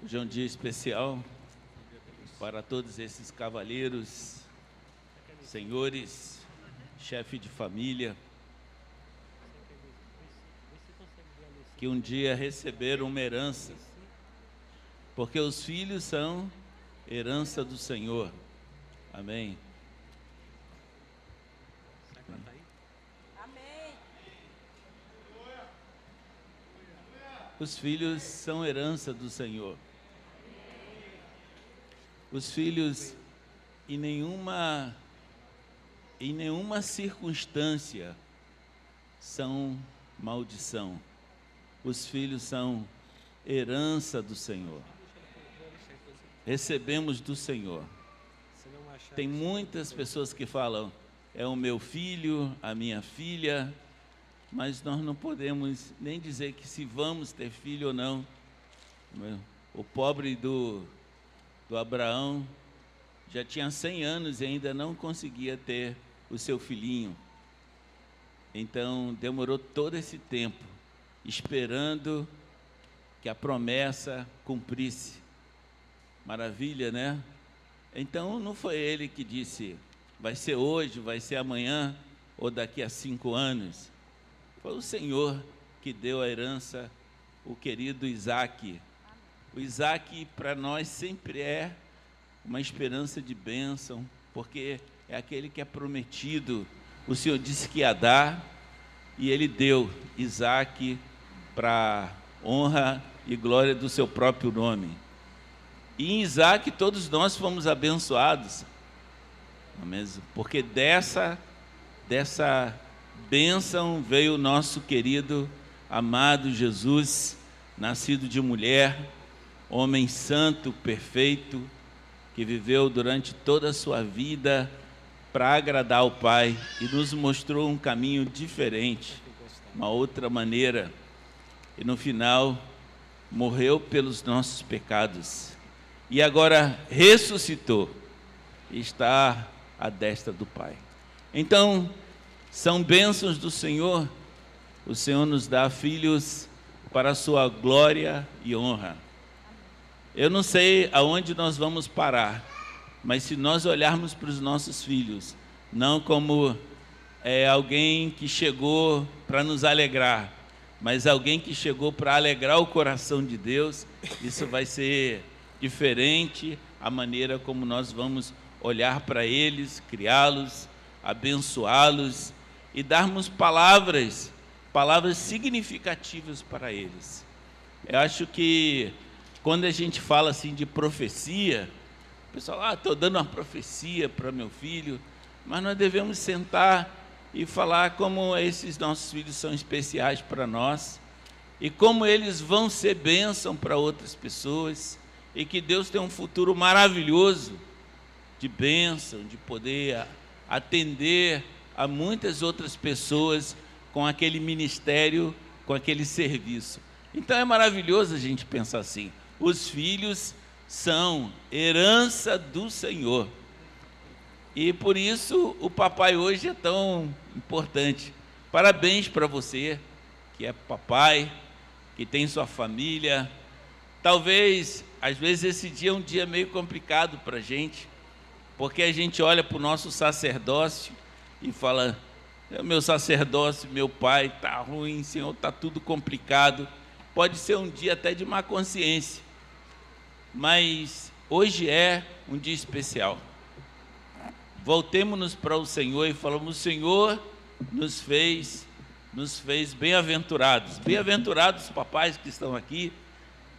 Hoje é um dia especial para todos esses cavalheiros, senhores, chefe de família, que um dia receberam uma herança, porque os filhos são herança do Senhor. Amém. Os filhos são herança do Senhor. Os filhos, em nenhuma circunstância, são maldição. Os filhos são herança do Senhor. Recebemos do Senhor. Tem muitas pessoas que falam, é o meu filho, a minha filha, mas nós não podemos nem dizer que se vamos ter filho ou não. O pobre do Abraão já tinha 100 anos e ainda não conseguia ter o seu filhinho. Então demorou todo esse tempo, esperando que a promessa cumprisse. Maravilha, né? Então não foi ele que disse, vai ser hoje, vai ser amanhã, ou daqui a 5 anos. Foi o Senhor que deu a herança, o querido Isaac. O Isaac para nós sempre é uma esperança de bênção, porque é aquele que é prometido. O Senhor disse que ia dar, e Ele deu Isaac para honra e glória do seu próprio nome. E em Isaac todos nós fomos abençoados, não é mesmo? Porque dessa bênção veio o nosso querido, amado Jesus, nascido de mulher, homem santo, perfeito, que viveu durante toda a sua vida para agradar ao Pai e nos mostrou um caminho diferente, uma outra maneira, e no final morreu pelos nossos pecados e agora ressuscitou e está à destra do Pai. Então, são bênçãos do Senhor. O Senhor nos dá filhos para a sua glória e honra. Eu não sei aonde nós vamos parar, mas se nós olharmos para os nossos filhos, não como alguém que chegou para nos alegrar, mas alguém que chegou para alegrar o coração de Deus, isso vai ser diferente a maneira como nós vamos olhar para eles, criá-los, abençoá-los e darmos palavras significativas para eles. Eu acho que quando a gente fala assim de profecia, o pessoal, estou dando uma profecia para meu filho, mas nós devemos sentar e falar como esses nossos filhos são especiais para nós e como eles vão ser bênção para outras pessoas e que Deus tem um futuro maravilhoso de bênção, de poder atender a muitas outras pessoas com aquele ministério, com aquele serviço. Então é maravilhoso a gente pensar assim, os filhos são herança do Senhor. E por isso o papai hoje é tão importante. Parabéns para você, que é papai, que tem sua família. Talvez, às vezes, esse dia é um dia meio complicado para a gente, porque a gente olha para o nosso sacerdócio e fala, meu sacerdócio, meu pai, está ruim, Senhor, está tudo complicado. Pode ser um dia até de má consciência, mas hoje é um dia especial. Voltemos-nos para o Senhor e falamos, o Senhor nos fez bem-aventurados. Bem-aventurados os papais que estão aqui,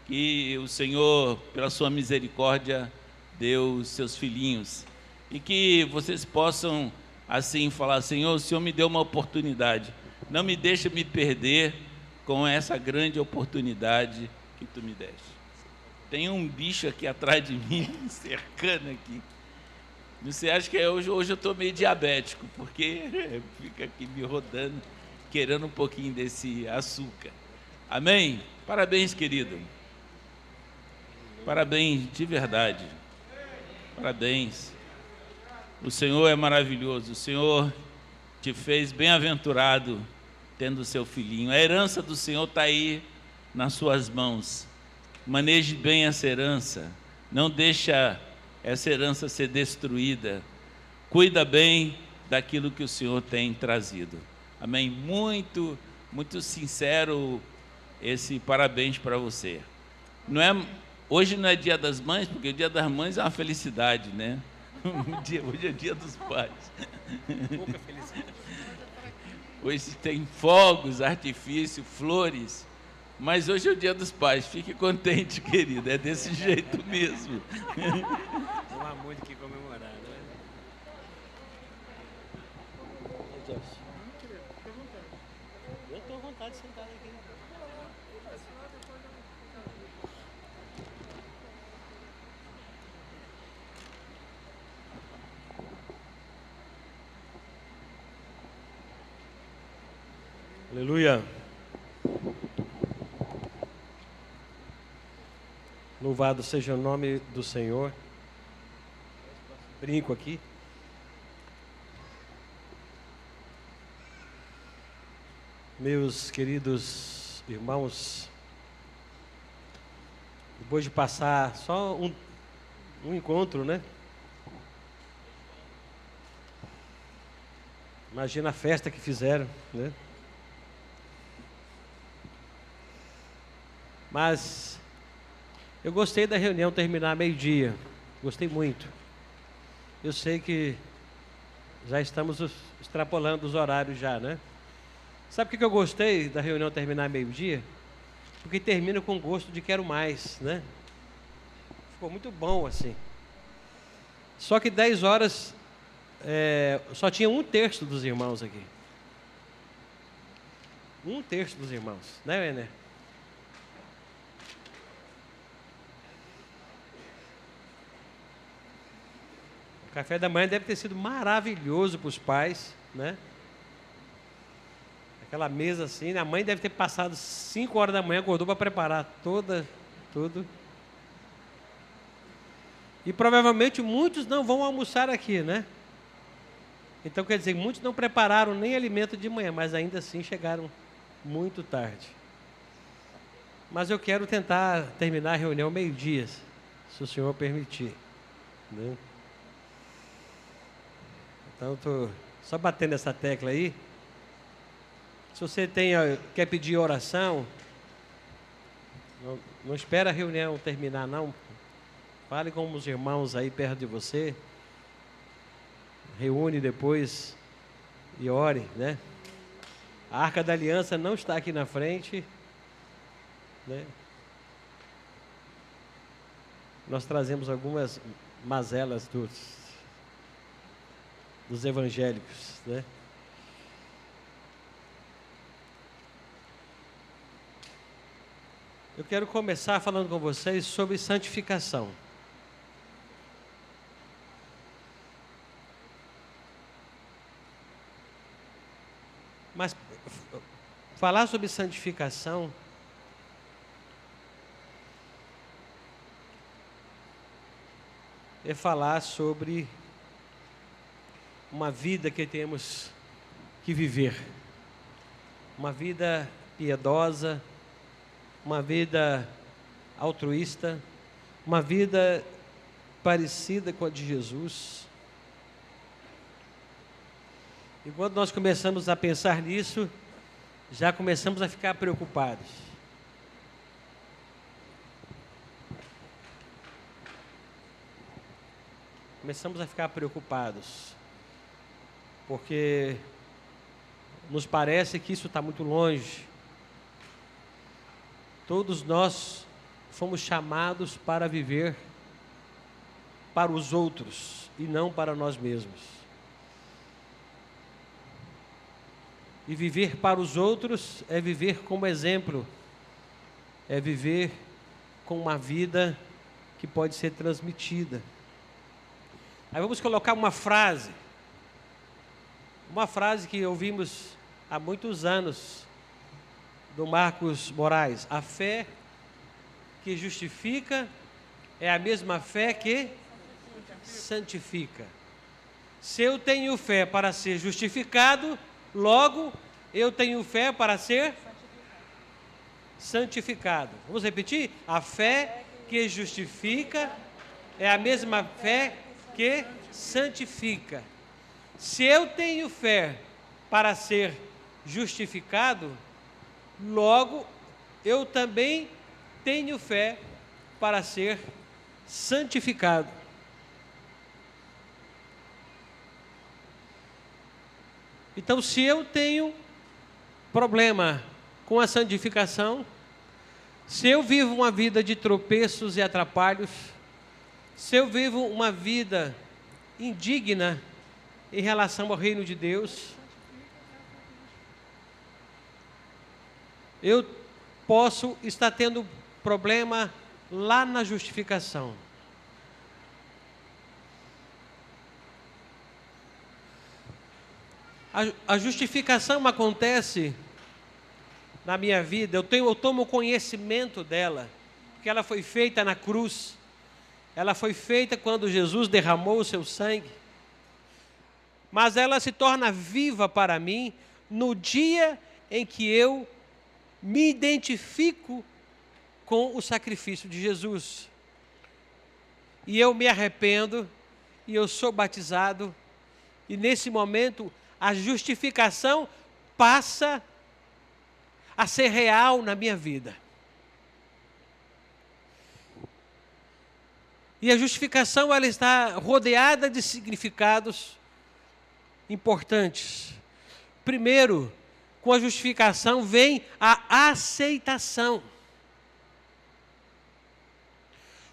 que o Senhor, pela sua misericórdia, deu os seus filhinhos. E que vocês possam, assim, falar, Senhor, o Senhor me deu uma oportunidade. Não me deixa me perder com essa grande oportunidade que Tu me deste. Tem um bicho aqui atrás de mim, cercando aqui. Você acha que hoje eu estou meio diabético, porque fica aqui me rodando, querendo um pouquinho desse açúcar. Amém? Parabéns, querido. Parabéns, de verdade. Parabéns. O Senhor é maravilhoso. O Senhor te fez bem-aventurado tendo seu filhinho. A herança do Senhor está aí nas suas mãos. Maneje bem essa herança. Não deixa essa herança ser destruída. Cuida bem daquilo que o Senhor tem trazido. Amém? Muito, muito sincero esse parabéns para você. Hoje não é Dia das Mães, porque o Dia das Mães é uma felicidade, né? Hoje é Dia dos Pais. Pouca felicidade. Hoje tem fogos, artifício, flores. Mas hoje é o Dia dos Pais. Fique contente, querido. É desse jeito mesmo. Não há muito o que comemorar, né? Eu estou à vontade de sentar aqui. Aleluia. Louvado seja o nome do Senhor. Brinco aqui. Meus queridos irmãos, depois de passar só um encontro, né? Imagina a festa que fizeram, né? Mas eu gostei da reunião terminar meio-dia. Gostei muito. Eu sei que já estamos extrapolando os horários já, né? Sabe por que eu gostei da reunião terminar meio-dia? Porque termina com gosto de quero mais, né? Ficou muito bom assim. Só que 10 horas, só tinha 1/3 dos irmãos aqui. 1/3 dos irmãos, né, Ener? O café da manhã deve ter sido maravilhoso para os pais, né? Aquela mesa assim, a mãe deve ter passado 5 horas da manhã, acordou para preparar tudo. E provavelmente muitos não vão almoçar aqui, né? Então quer dizer, muitos não prepararam nem alimento de manhã, mas ainda assim chegaram muito tarde. Mas eu quero tentar terminar a reunião meio-dia, se o senhor permitir, né? Então estou só batendo essa tecla aí. Se você quer pedir oração, não espera a reunião terminar, não. Fale com os irmãos aí perto de você. Reúne depois e ore, né? A Arca da Aliança não está aqui na frente, né? Nós trazemos algumas mazelas dos evangélicos, né? Eu quero começar falando com vocês sobre santificação. Mas falar sobre santificação é falar sobre uma vida que temos que viver. Uma vida piedosa, uma vida altruísta, uma vida parecida com a de Jesus. E quando nós começamos a pensar nisso, já começamos a ficar preocupados. Começamos a ficar preocupados, porque nos parece que isso está muito longe. Todos nós fomos chamados para viver para os outros e não para nós mesmos. E viver para os outros é viver como exemplo, é viver com uma vida que pode ser transmitida. Aí vamos colocar uma frase que ouvimos há muitos anos, do Marcos Moraes: a fé que justifica é a mesma fé que santifica. Se eu tenho fé para ser justificado, logo eu tenho fé para ser santificado. Vamos repetir? A fé que justifica é a mesma fé que santifica. Se eu tenho fé para ser justificado, logo eu também tenho fé para ser santificado. Então, se eu tenho problema com a santificação, se eu vivo uma vida de tropeços e atrapalhos, se eu vivo uma vida indigna em relação ao reino de Deus, eu posso estar tendo problema lá na justificação. A justificação acontece na minha vida, eu tomo conhecimento dela, porque ela foi feita na cruz, ela foi feita quando Jesus derramou o seu sangue, mas ela se torna viva para mim no dia em que eu me identifico com o sacrifício de Jesus. E eu me arrependo, e eu sou batizado, e nesse momento a justificação passa a ser real na minha vida. E a justificação, ela está rodeada de significados importantes. Primeiro, com a justificação vem a aceitação.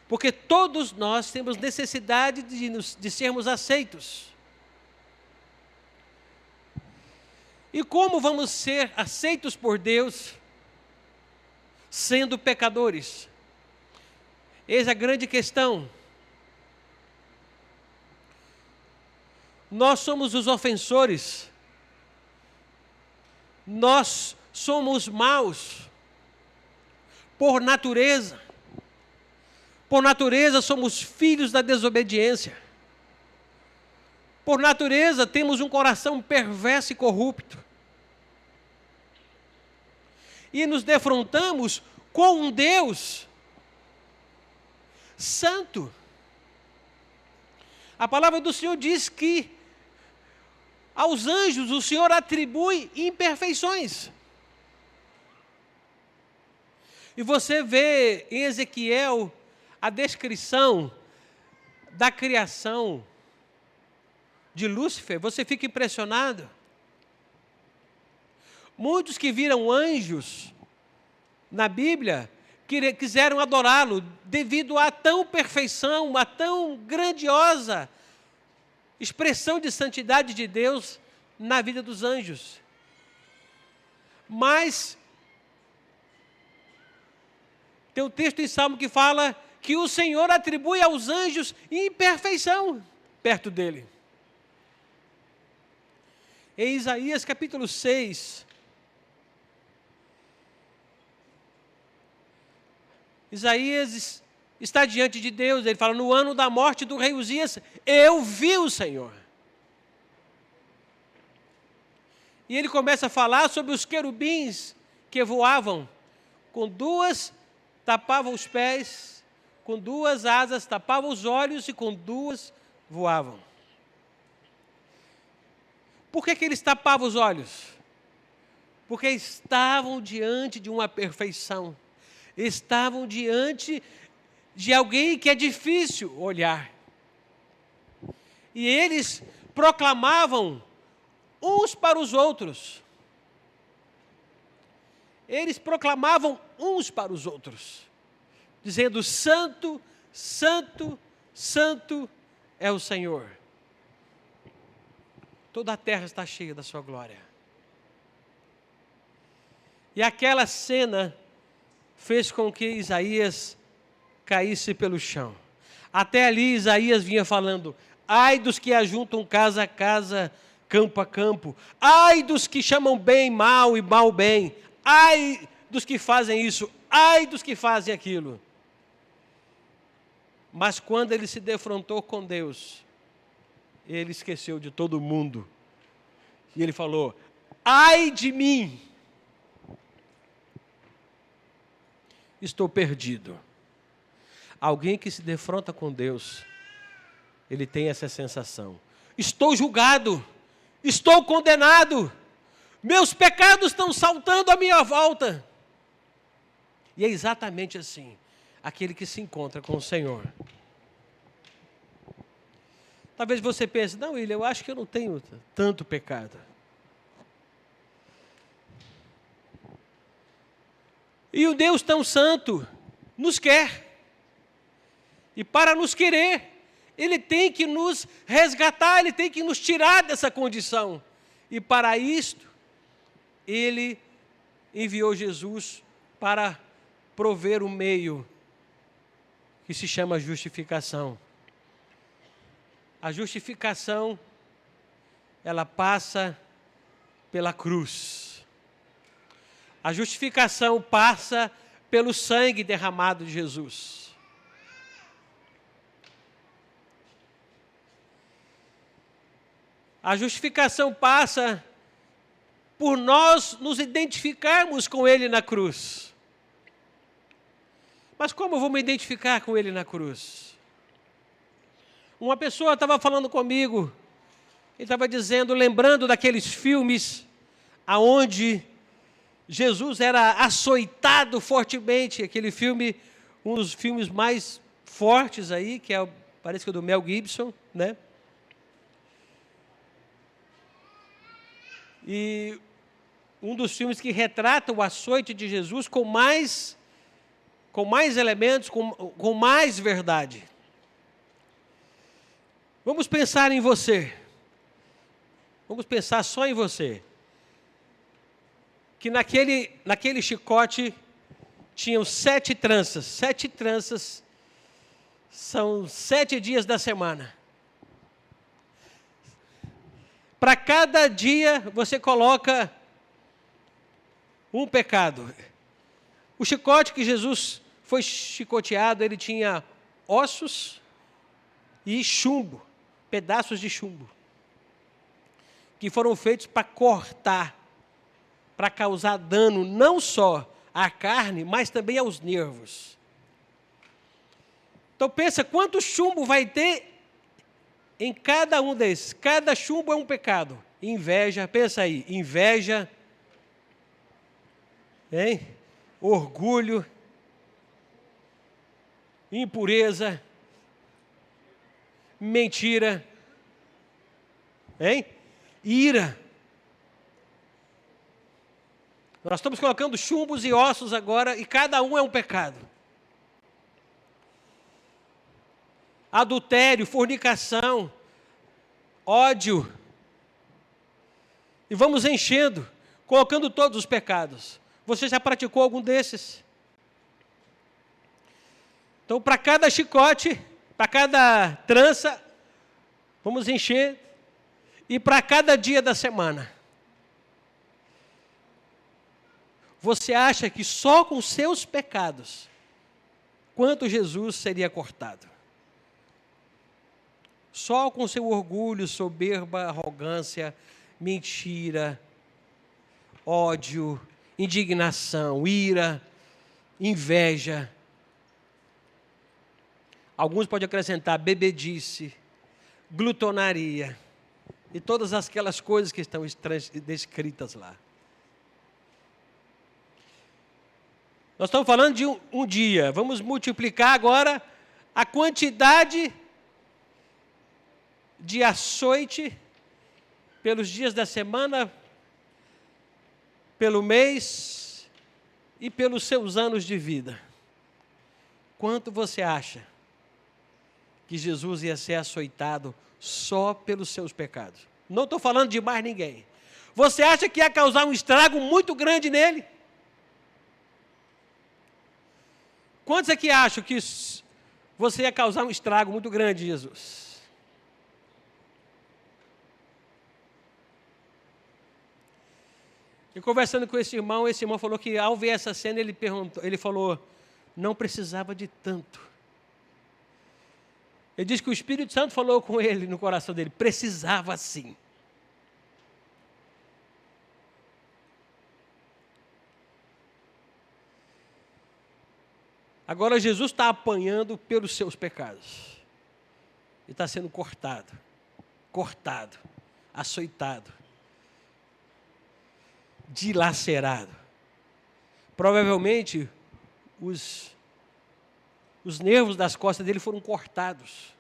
Porque todos nós temos necessidade de sermos aceitos. E como vamos ser aceitos por Deus sendo pecadores? Eis a grande questão. Nós somos os ofensores. Nós somos maus por natureza. Por natureza somos filhos da desobediência. Por natureza temos um coração perverso e corrupto. E nos defrontamos com um Deus santo. A palavra do Senhor diz que aos anjos o Senhor atribui imperfeições. E você vê em Ezequiel a descrição da criação de Lúcifer, você fica impressionado. Muitos que viram anjos na Bíblia quiseram adorá-lo devido à tão perfeição, a tão grandiosa expressão de santidade de Deus na vida dos anjos. Mas tem um texto em Salmo que fala que o Senhor atribui aos anjos imperfeição perto dele. Em Isaías capítulo 6, Isaías está diante de Deus, ele fala, no ano da morte do rei Uzias, eu vi o Senhor. E ele começa a falar sobre os querubins que voavam, com duas tapavam os pés, com duas asas tapavam os olhos e com duas voavam. Por que eles tapavam os olhos? Porque estavam diante de uma perfeição. Estavam diante de alguém que é difícil olhar. E eles proclamavam uns para os outros. Eles proclamavam uns para os outros, dizendo, santo, santo, santo é o Senhor. Toda a terra está cheia da sua glória. E aquela cena fez com que Isaías caísse pelo chão. Até ali Isaías vinha falando, ai dos que ajuntam casa a casa, campo a campo, ai dos que chamam bem mal e mal bem, ai dos que fazem isso, ai dos que fazem aquilo. Mas quando ele se defrontou com Deus, ele esqueceu de todo mundo. E ele falou, ai de mim. estou perdido. Alguém que se defronta com Deus, ele tem essa sensação. Estou julgado, estou condenado, meus pecados estão saltando à minha volta. E é exatamente assim, aquele que se encontra com o Senhor. Talvez você pense, não, William, eu acho que eu não tenho tanto pecado. E o Deus tão santo nos quer. E para nos querer, Ele tem que nos resgatar, Ele tem que nos tirar dessa condição. E para isto, Ele enviou Jesus para prover o meio que se chama justificação. A justificação, ela passa pela cruz. A justificação passa pelo sangue derramado de Jesus. A justificação passa por nós nos identificarmos com Ele na cruz. Mas como eu vou me identificar com Ele na cruz? Uma pessoa estava falando comigo, ele estava dizendo, lembrando daqueles filmes aonde Jesus era açoitado fortemente, aquele filme, um dos filmes mais fortes aí, que é, parece que é do Mel Gibson, né? E um dos filmes que retrata o açoite de Jesus com mais elementos, com mais verdade. Vamos pensar em você. Vamos pensar só em você. Que naquele chicote tinham 7 tranças. 7 tranças são 7 dias da semana. Para cada dia você coloca um pecado. O chicote que Jesus foi chicoteado, ele tinha ossos e chumbo, pedaços de chumbo, que foram feitos para cortar, para causar dano não só à carne, mas também aos nervos. Então pensa quanto chumbo vai ter em cada um desses. Cada chumbo é um pecado. Inveja, pensa aí, inveja, hein? Orgulho, impureza, mentira, hein? Ira. Nós estamos colocando chumbos e ossos agora, e cada um é um pecado. Adultério, fornicação, ódio. E vamos enchendo, colocando todos os pecados. Você já praticou algum desses? Então, para cada chicote, para cada trança, vamos encher. E para cada dia da semana. Você acha que só com seus pecados, quanto Jesus seria cortado? Só com seu orgulho, soberba, arrogância, mentira, ódio, indignação, ira, inveja. Alguns podem acrescentar bebedice, glutonaria e todas aquelas coisas que estão descritas lá. Nós estamos falando de um dia. Vamos multiplicar agora a quantidade de açoite pelos dias da semana, pelo mês e pelos seus anos de vida. Quanto você acha que Jesus ia ser açoitado só pelos seus pecados? Não estou falando de mais ninguém. Você acha que ia causar um estrago muito grande nele? Quantos aqui acham que você ia causar um estrago muito grande, Jesus? E conversando com esse irmão falou que ao ver essa cena, ele falou, não precisava de tanto. Ele disse que o Espírito Santo falou com ele no coração dele, precisava sim. Agora Jesus está apanhando pelos seus pecados. E está sendo cortado, açoitado, dilacerado. Provavelmente, os nervos das costas dele foram cortados.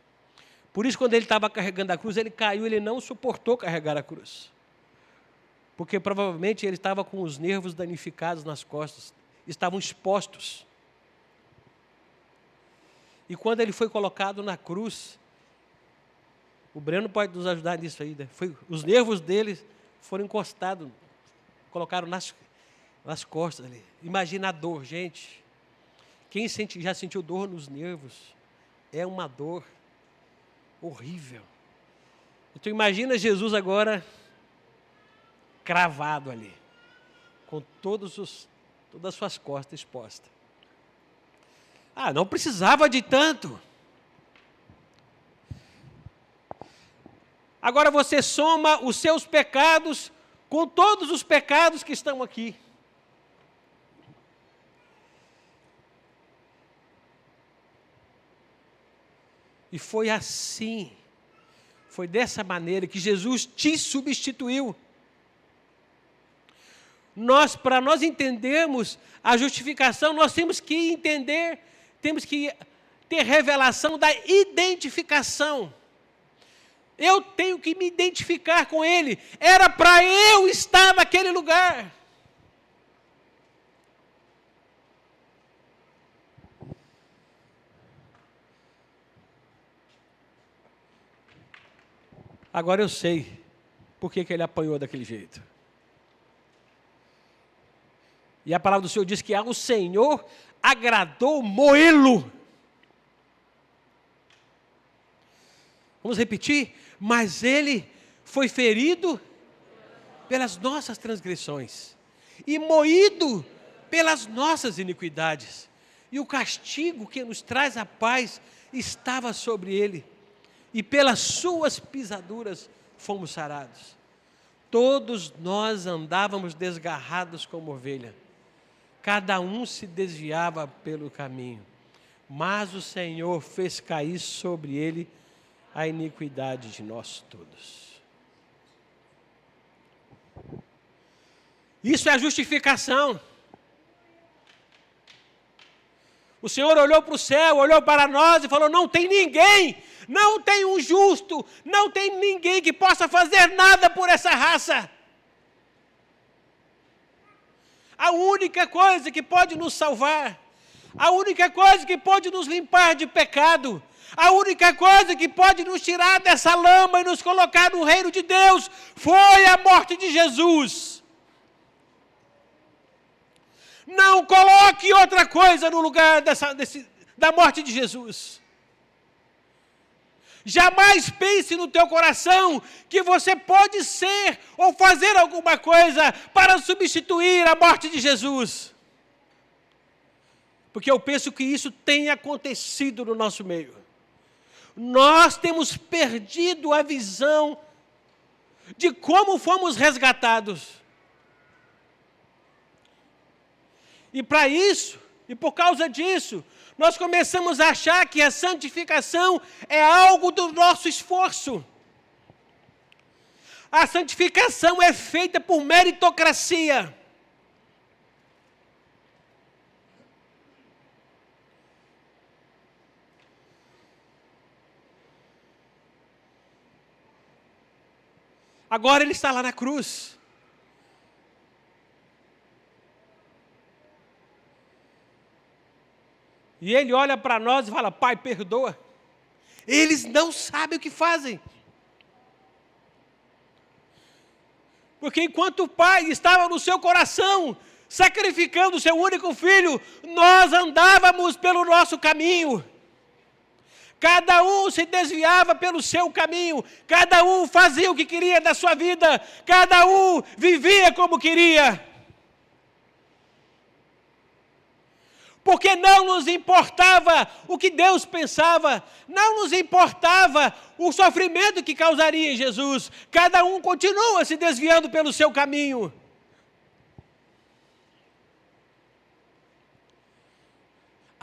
Por isso, quando ele estava carregando a cruz, ele caiu, ele não suportou carregar a cruz. Porque provavelmente ele estava com os nervos danificados nas costas, estavam expostos. E quando ele foi colocado na cruz, o Breno pode nos ajudar nisso aí, né? Os nervos dele foram encostados, colocaram nas costas ali. Imagina a dor, gente. Quem já sentiu dor nos nervos, é uma dor horrível. Então imagina Jesus agora cravado ali, com todas as suas costas expostas. Não precisava de tanto. Agora você soma os seus pecados com todos os pecados que estão aqui. E foi assim, foi dessa maneira que Jesus te substituiu. Para nós entendermos a justificação, nós temos que ter revelação da identificação. Eu tenho que me identificar com Ele. Era para eu estar naquele lugar. Agora eu sei por que ele apanhou daquele jeito. E a palavra do Senhor diz que ao Senhor agradou moê-lo. Vamos repetir? Mas ele foi ferido pelas nossas transgressões e moído pelas nossas iniquidades. E o castigo que nos traz a paz estava sobre ele. E pelas suas pisaduras fomos sarados. Todos nós andávamos desgarrados como ovelha. Cada um se desviava pelo caminho. Mas o Senhor fez cair sobre ele a iniquidade de nós todos. Isso é a justificação. O Senhor olhou para o céu, olhou para nós e falou: não tem ninguém, não tem um justo, não tem ninguém que possa fazer nada por essa raça. A única coisa que pode nos salvar, a única coisa que pode nos limpar de pecado, a única coisa que pode nos tirar dessa lama e nos colocar no reino de Deus, foi a morte de Jesus. Não coloque outra coisa no lugar da morte de Jesus. Jamais pense no teu coração que você pode ser ou fazer alguma coisa para substituir a morte de Jesus. Porque eu penso que isso tem acontecido no nosso meio. Nós temos perdido a visão de como fomos resgatados. E para isso, e por causa disso, nós começamos a achar que a santificação é algo do nosso esforço. A santificação é feita por meritocracia. Agora ele está lá na cruz. E ele olha para nós e fala: Pai, perdoa. Eles não sabem o que fazem. Porque enquanto o Pai estava no seu coração, sacrificando o seu único filho, nós andávamos pelo nosso caminho. Cada um se desviava pelo seu caminho, cada um fazia o que queria da sua vida, cada um vivia como queria. Porque não nos importava o que Deus pensava, não nos importava o sofrimento que causaria em Jesus. Cada um continua se desviando pelo seu caminho.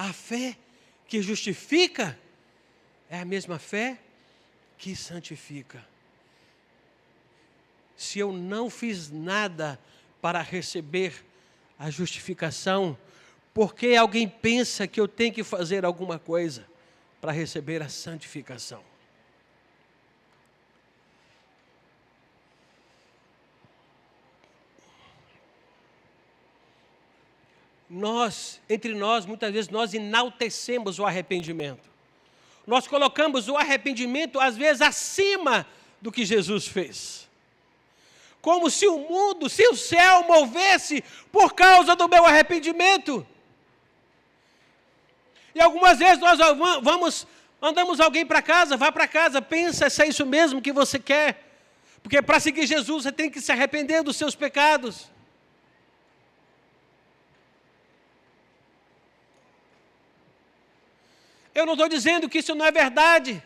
A fé que justifica é a mesma fé que santifica. Se eu não fiz nada para receber a justificação, por que alguém pensa que eu tenho que fazer alguma coisa para receber a santificação? Entre nós, muitas vezes, nós enaltecemos o arrependimento. Nós colocamos o arrependimento, às vezes, acima do que Jesus fez. Como se o mundo, se o céu movesse por causa do meu arrependimento. E algumas vezes nós andamos alguém para casa, vá para casa, pensa se é isso mesmo que você quer. Porque para seguir Jesus você tem que se arrepender dos seus pecados. Eu não estou dizendo que isso não é verdade.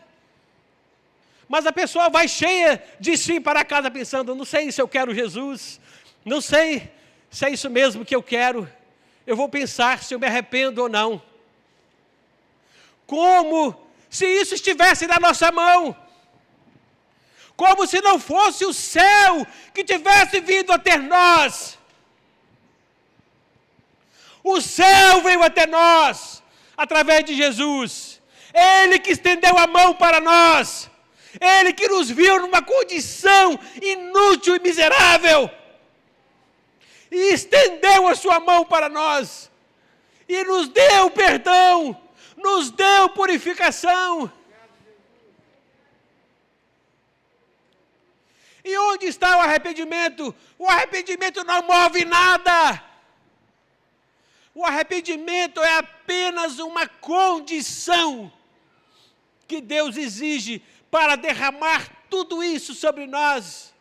Mas a pessoa vai cheia de si para casa pensando, não sei se eu quero Jesus, não sei se é isso mesmo que eu quero, eu vou pensar se eu me arrependo ou não. Como se isso estivesse na nossa mão. Como se não fosse o céu que tivesse vindo até nós. O céu veio até nós, através de Jesus. Ele que estendeu a mão para nós. Ele que nos viu numa condição inútil e miserável. E estendeu a sua mão para nós. E nos deu perdão. Nos deu purificação. E onde está o arrependimento? O arrependimento não move nada. O arrependimento é apenas uma condição que Deus exige para derramar tudo isso sobre nós.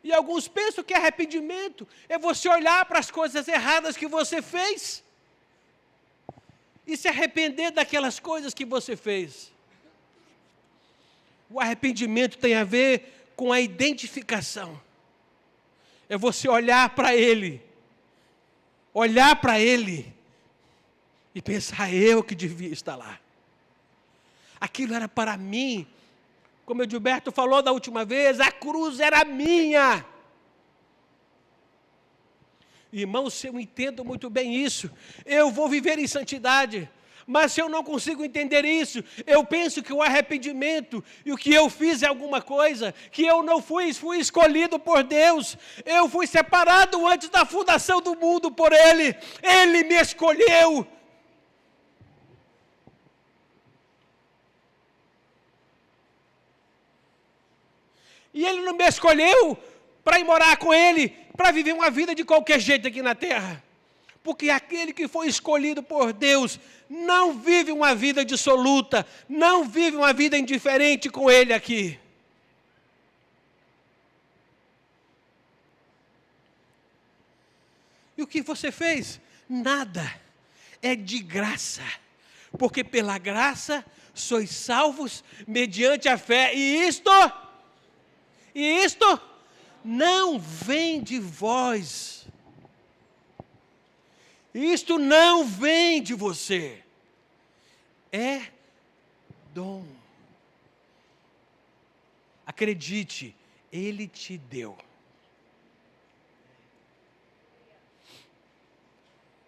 E alguns pensam que arrependimento é você olhar para as coisas erradas que você fez e se arrepender daquelas coisas que você fez. O arrependimento tem a ver com a identificação. É você olhar para Ele e pensar, eu que devia estar lá. Aquilo era para mim. Como o Gilberto falou da última vez, a cruz era minha. Irmãos, eu entendo muito bem isso. Eu vou viver em santidade. Mas se eu não consigo entender isso, eu penso que o arrependimento e o que eu fiz é alguma coisa, que eu não fui escolhido por Deus. Eu fui separado antes da fundação do mundo por Ele. Ele me escolheu. E Ele não me escolheu para ir morar com Ele, para viver uma vida de qualquer jeito aqui na terra. Porque aquele que foi escolhido por Deus não vive uma vida dissoluta, não vive uma vida indiferente com Ele aqui. E o que você fez? Nada. É de graça. Porque pela graça sois salvos mediante a fé. E isto não vem de vós. Isto não vem de você. É dom. Acredite, Ele te deu.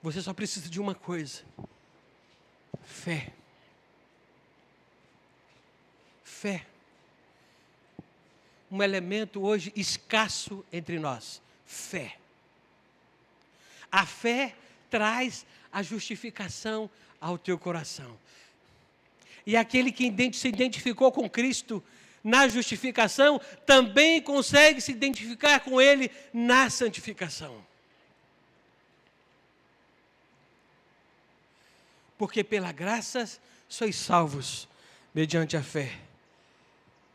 Você só precisa de uma coisa: fé. Fé. Um elemento hoje escasso entre nós. Fé. A fé traz a justificação ao teu coração. E aquele que se identificou com Cristo na justificação, também consegue se identificar com Ele na santificação. Porque pela graça sois salvos mediante a fé.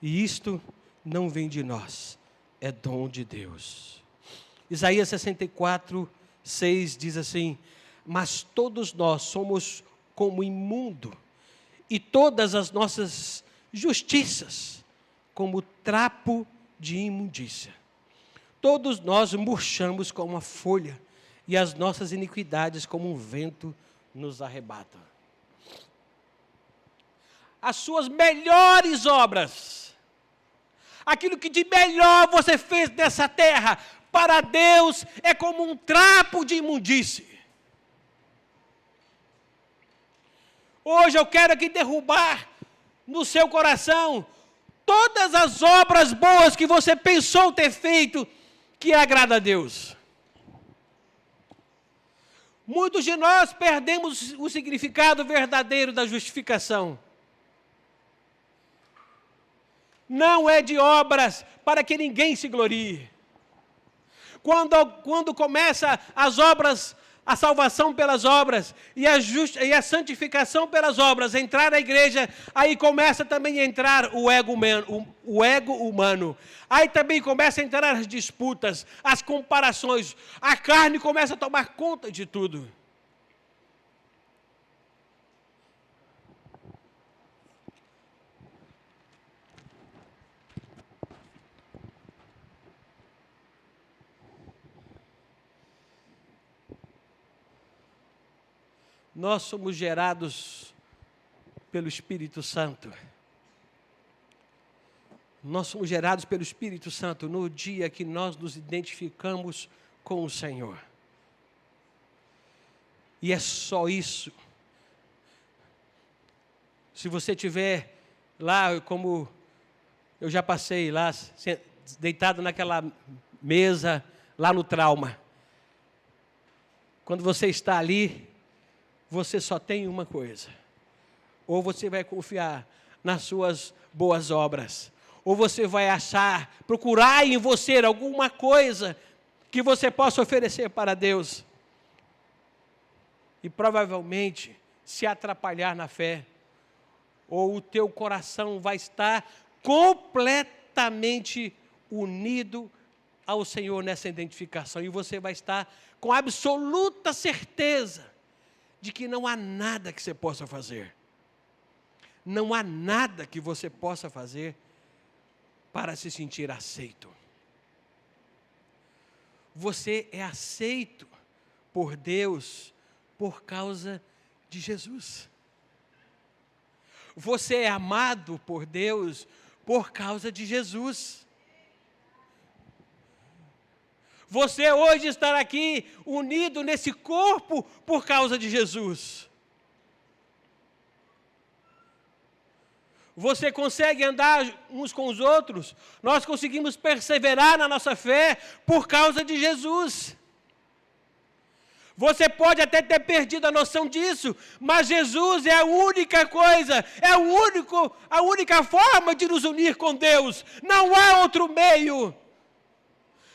E isto não vem de nós, é dom de Deus. Isaías 64:6 diz assim: mas todos nós somos como imundo, e todas as nossas justiças como trapo de imundícia. Todos nós murchamos como uma folha, e as nossas iniquidades como um vento nos arrebatam. As suas melhores obras, aquilo que de melhor você fez nessa terra, para Deus é como um trapo de imundície. Hoje eu quero aqui derrubar no seu coração todas as obras boas que você pensou ter feito, que agrada a Deus. Muitos de nós perdemos o significado verdadeiro da justificação. Não é de obras para que ninguém se glorie. Quando começa as obras, a salvação pelas obras e a santificação pelas obras, entrar na igreja, aí começa também a entrar o ego humano. Aí também começa a entrar as disputas, as comparações. A carne começa a tomar conta de tudo. Nós somos gerados pelo Espírito Santo. Nós somos gerados pelo Espírito Santo no dia que nós nos identificamos com o Senhor. E é só isso. Se você estiver lá, como eu já passei lá, deitado naquela mesa, lá no trauma. Quando você está ali, você só tem uma coisa: ou você vai confiar nas suas boas obras, ou você vai procurar em você alguma coisa que você possa oferecer para Deus, e provavelmente se atrapalhar na fé, ou o teu coração vai estar completamente unido ao Senhor nessa identificação, e você vai estar com absoluta certeza de que não há nada que você possa fazer. Não há nada que você possa fazer para se sentir aceito. Você é aceito por Deus por causa de Jesus. Você é amado por Deus por causa de Jesus. Você hoje está aqui unido nesse corpo por causa de Jesus. Você consegue andar uns com os outros, nós conseguimos perseverar na nossa fé por causa de Jesus. Você pode até ter perdido a noção disso, mas Jesus é a única coisa, é a única forma de nos unir com Deus. Não há outro meio.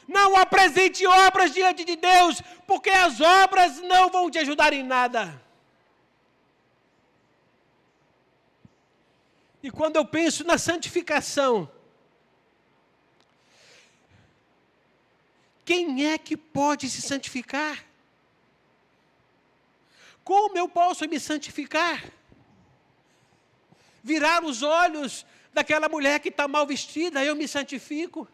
Não apresente obras diante de Deus, porque as obras não vão te ajudar em nada. E quando eu penso na santificação, quem é que pode se santificar? Como eu posso me santificar? Virar os olhos daquela mulher que está mal vestida, eu me santifico?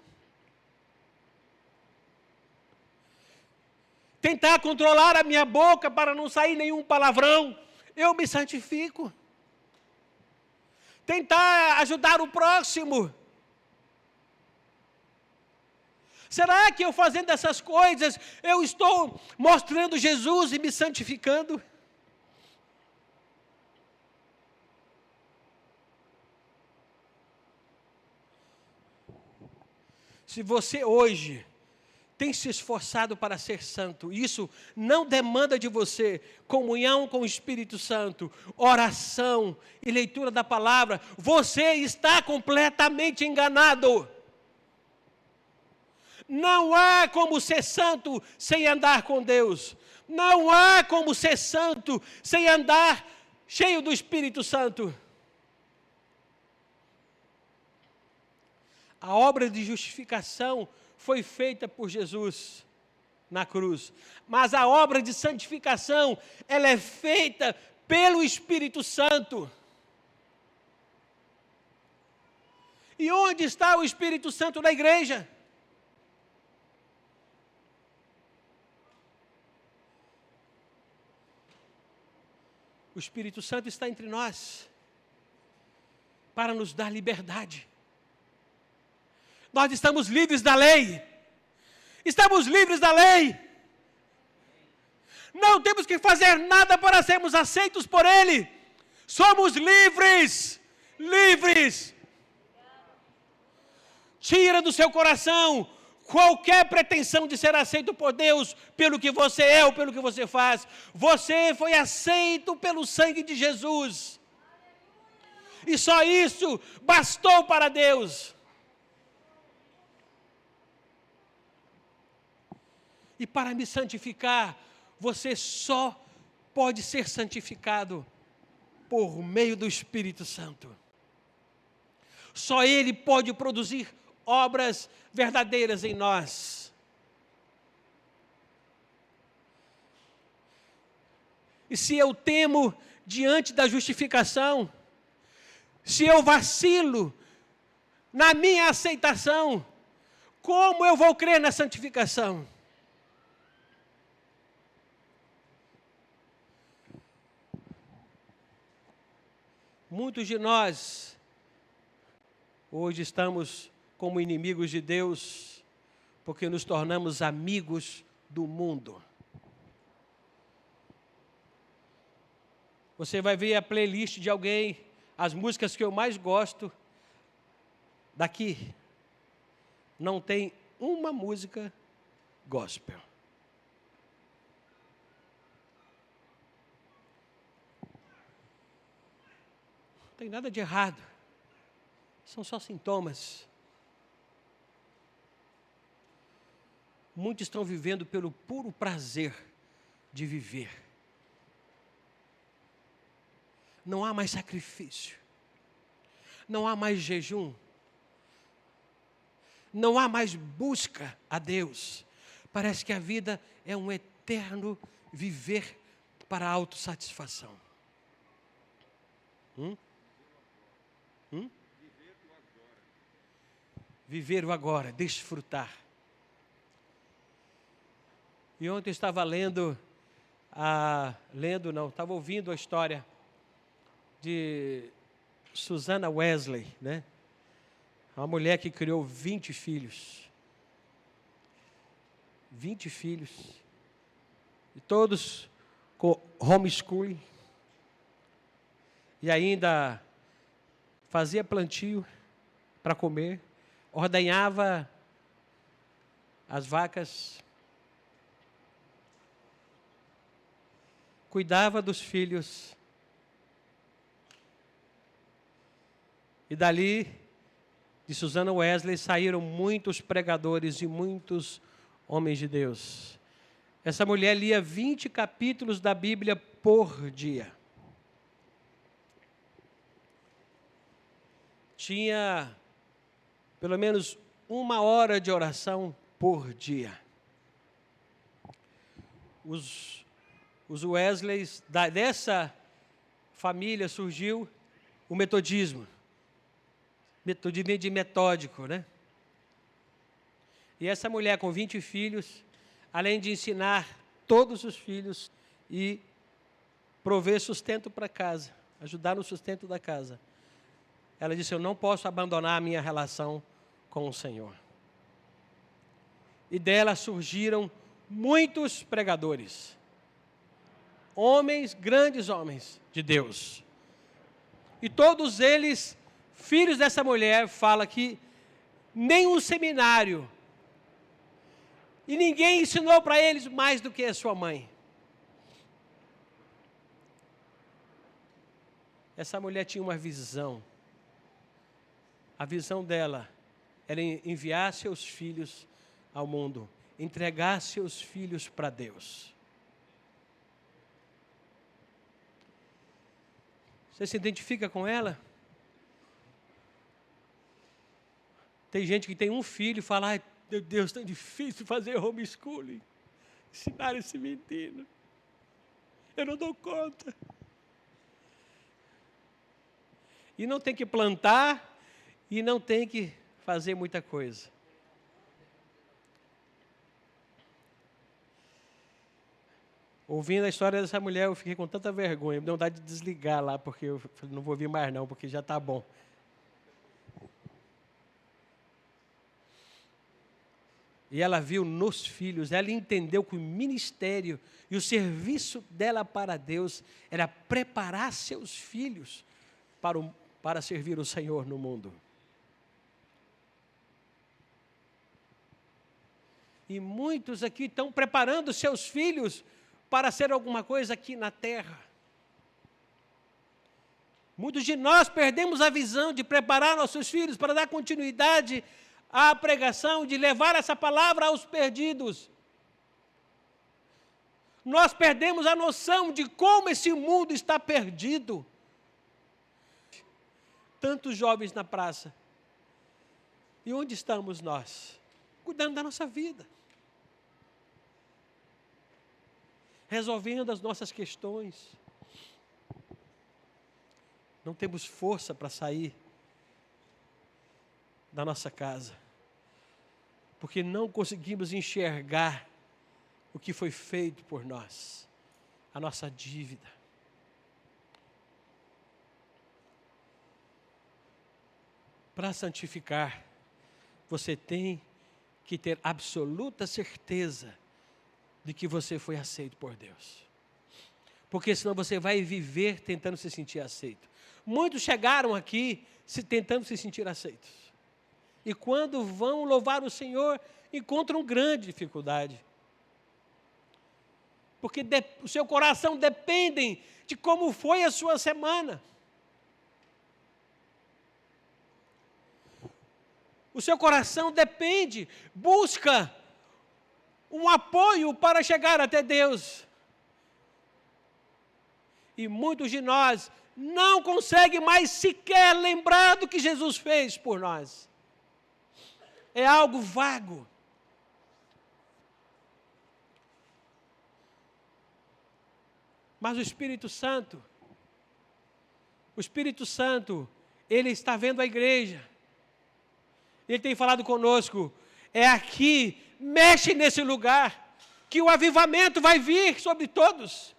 Tentar controlar a minha boca para não sair nenhum palavrão, eu me santifico. Tentar ajudar o próximo. Será que eu fazendo essas coisas, eu estou mostrando Jesus e me santificando? Se você hoje tem se esforçado para ser santo, isso não demanda de você comunhão com o Espírito Santo, oração e leitura da palavra, você está completamente enganado. Não há como ser santo sem andar com Deus. Não há como ser santo sem andar cheio do Espírito Santo. A obra de justificação foi feita por Jesus na cruz. Mas a obra de santificação, ela é feita pelo Espírito Santo. E onde está o Espírito Santo na igreja? O Espírito Santo está entre nós para nos dar liberdade. Nós estamos livres da lei. Estamos livres da lei. Não temos que fazer nada para sermos aceitos por Ele. Somos livres. Livres. Tira do seu coração qualquer pretensão de ser aceito por Deus pelo que você é ou pelo que você faz. Você foi aceito pelo sangue de Jesus. E só isso bastou para Deus. E para me santificar, você só pode ser santificado por meio do Espírito Santo. Só Ele pode produzir obras verdadeiras em nós. E se eu temo diante da justificação, se eu vacilo na minha aceitação, como eu vou crer na santificação? Muitos de nós hoje estamos como inimigos de Deus, porque nos tornamos amigos do mundo. Você vai ver a playlist de alguém, as músicas que eu mais gosto, daqui, não tem uma música gospel. Não tem nada de errado. São só sintomas. Muitos estão vivendo pelo puro prazer de viver. Não há mais sacrifício. Não há mais jejum. Não há mais busca a Deus. Parece que a vida é um eterno viver para a autossatisfação. Viver o agora, desfrutar. E ontem eu estava estava ouvindo a história de Susana Wesley, né? Uma mulher que criou 20 filhos. 20 filhos. E todos com homeschooling. E ainda fazia plantio para comer. Ordenhava as vacas. Cuidava dos filhos. E dali, de Susana Wesley, saíram muitos pregadores e muitos homens de Deus. Essa mulher lia 20 capítulos da Bíblia por dia. Tinha pelo menos 1 hora de oração por dia. Os Wesleys, dessa família surgiu o metodismo. Metodismo de metódico, né? E essa mulher com 20 filhos, além de ensinar todos os filhos e prover sustento para casa, ajudar no sustento da casa, ela disse: eu não posso abandonar a minha relação com o Senhor. E dela surgiram muitos pregadores, homens, grandes homens de Deus. E todos eles, filhos dessa mulher, fala que nenhum seminário e ninguém ensinou para eles mais do que a sua mãe. Essa mulher tinha uma visão. A visão dela era enviar seus filhos ao mundo, entregar seus filhos para Deus. Você se identifica com ela? Tem gente que tem um filho e fala: ai, meu Deus, tão difícil fazer homeschooling, ensinar esse menino. Eu não dou conta. E não tem que plantar, e não tem que fazer muita coisa. Ouvindo a história dessa mulher, eu fiquei com tanta vergonha, me deu vontade de desligar lá, porque eu falei, não vou ouvir mais não, porque já está bom. E ela viu nos filhos, ela entendeu que o ministério e o serviço dela para Deus era preparar seus filhos para servir o Senhor no mundo. E muitos aqui estão preparando seus filhos para ser alguma coisa aqui na terra. Muitos de nós perdemos a visão de preparar nossos filhos para dar continuidade à pregação, de levar essa palavra aos perdidos. Nós perdemos a noção de como esse mundo está perdido. Tantos jovens na praça. E onde estamos nós? Cuidando da nossa vida. Resolvendo as nossas questões. Não temos força para sair da nossa casa, porque não conseguimos enxergar o que foi feito por nós, a nossa dívida. Para santificar, você tem que ter absoluta certeza de que você foi aceito por Deus. Porque senão você vai viver tentando se sentir aceito. Muitos chegaram aqui tentando se sentir aceitos. E quando vão louvar o Senhor, encontram grande dificuldade. Porque o seu coração depende de como foi a sua semana. O seu coração depende, busca um apoio para chegar até Deus. E muitos de nós não conseguem mais sequer lembrar do que Jesus fez por nós. É algo vago. Mas o Espírito Santo, Ele está vendo a igreja. Ele tem falado conosco, é aqui, mexe nesse lugar, que o avivamento vai vir sobre todos.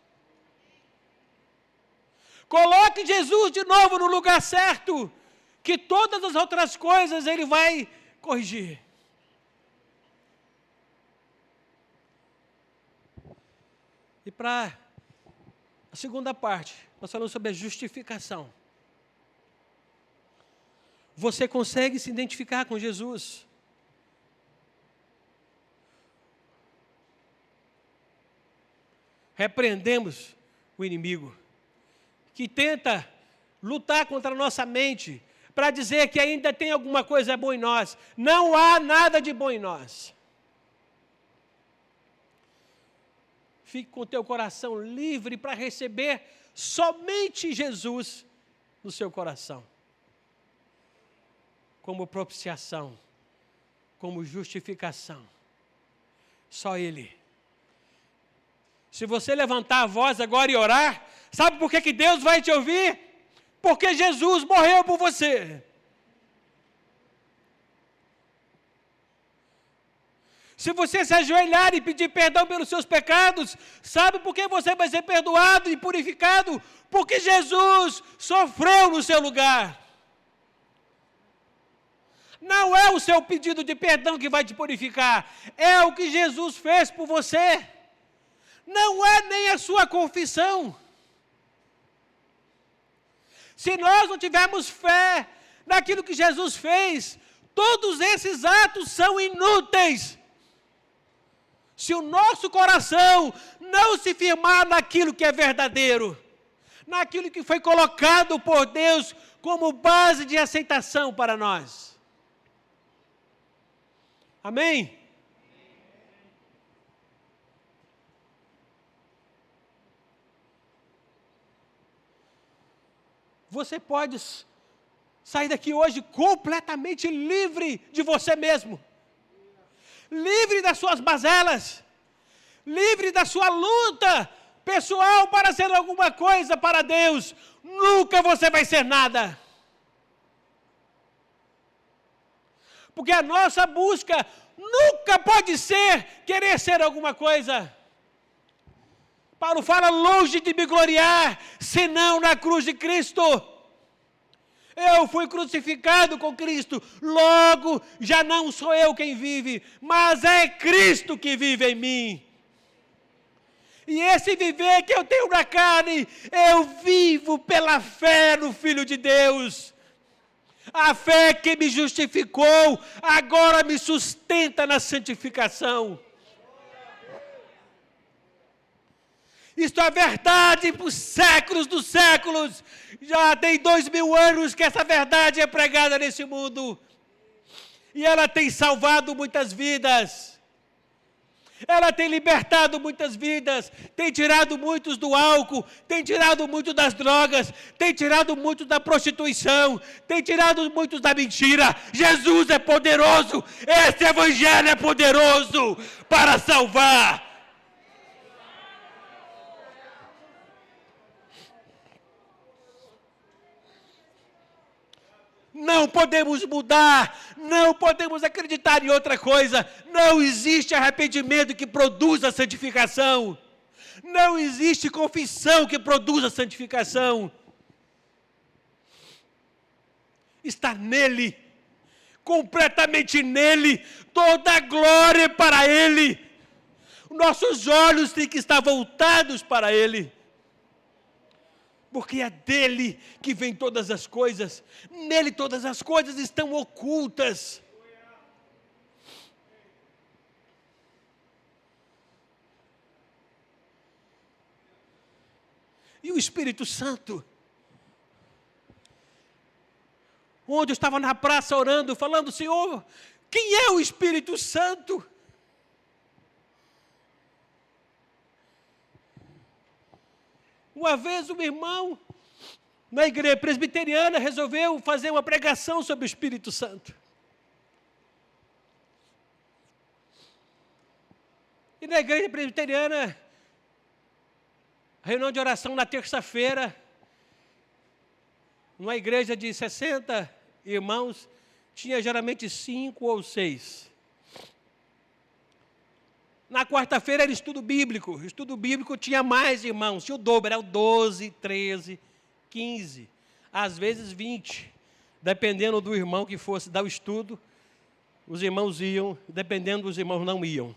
Coloque Jesus de novo no lugar certo, que todas as outras coisas Ele vai corrigir. E para a segunda parte, nós falamos sobre a justificação. Você consegue se identificar com Jesus? Repreendemos o inimigo, que tenta lutar contra a nossa mente, para dizer que ainda tem alguma coisa boa em nós. Não há nada de bom em nós. Fique com o teu coração livre para receber somente Jesus no seu coração. Como propiciação, como justificação. Só Ele. Se você levantar a voz agora e orar, sabe por que Deus vai te ouvir? Porque Jesus morreu por você. Se você se ajoelhar e pedir perdão pelos seus pecados, sabe por que você vai ser perdoado e purificado? Porque Jesus sofreu no seu lugar. Não é o seu pedido de perdão que vai te purificar, é o que Jesus fez por você. Não é nem a sua confissão. Se nós não tivermos fé naquilo que Jesus fez, todos esses atos são inúteis. Se o nosso coração não se firmar naquilo que é verdadeiro, naquilo que foi colocado por Deus como base de aceitação para nós. Amém? Você pode sair daqui hoje completamente livre de você mesmo. Livre das suas mazelas. Livre da sua luta pessoal para ser alguma coisa para Deus. Nunca você vai ser nada. Porque a nossa busca nunca pode ser querer ser alguma coisa. Paulo fala, longe de me gloriar, senão na cruz de Cristo. Eu fui crucificado com Cristo, logo já não sou eu quem vive, mas é Cristo que vive em mim. E esse viver que eu tenho na carne, eu vivo pela fé no Filho de Deus. A fé que me justificou, agora me sustenta na santificação. Isto é verdade por séculos dos séculos. Já tem 2000 anos que essa verdade é pregada nesse mundo. E ela tem salvado muitas vidas. Ela tem libertado muitas vidas. Tem tirado muitos do álcool. Tem tirado muitos das drogas. Tem tirado muitos da prostituição. Tem tirado muitos da mentira. Jesus é poderoso. Esse evangelho é poderoso para salvar. Não podemos mudar, não podemos acreditar em outra coisa. Não existe arrependimento que produza santificação. Não existe confissão que produza santificação. Está nele, completamente nele, toda a glória para ele. Nossos olhos têm que estar voltados para ele. Porque é dele que vem todas as coisas. Nele todas as coisas estão ocultas. E o Espírito Santo, onde eu estava na praça orando, falando, Senhor, quem é o Espírito Santo? Uma vez um irmão, na igreja presbiteriana, resolveu fazer uma pregação sobre o Espírito Santo. E na igreja presbiteriana, reunião de oração na terça-feira, numa igreja de 60 irmãos, tinha geralmente 5 ou 6. Na quarta-feira era estudo bíblico. O estudo bíblico tinha mais irmãos, tinha o dobro, era o 12, 13, 15, às vezes 20. Dependendo do irmão que fosse dar o estudo, os irmãos iam, dependendo dos irmãos não iam.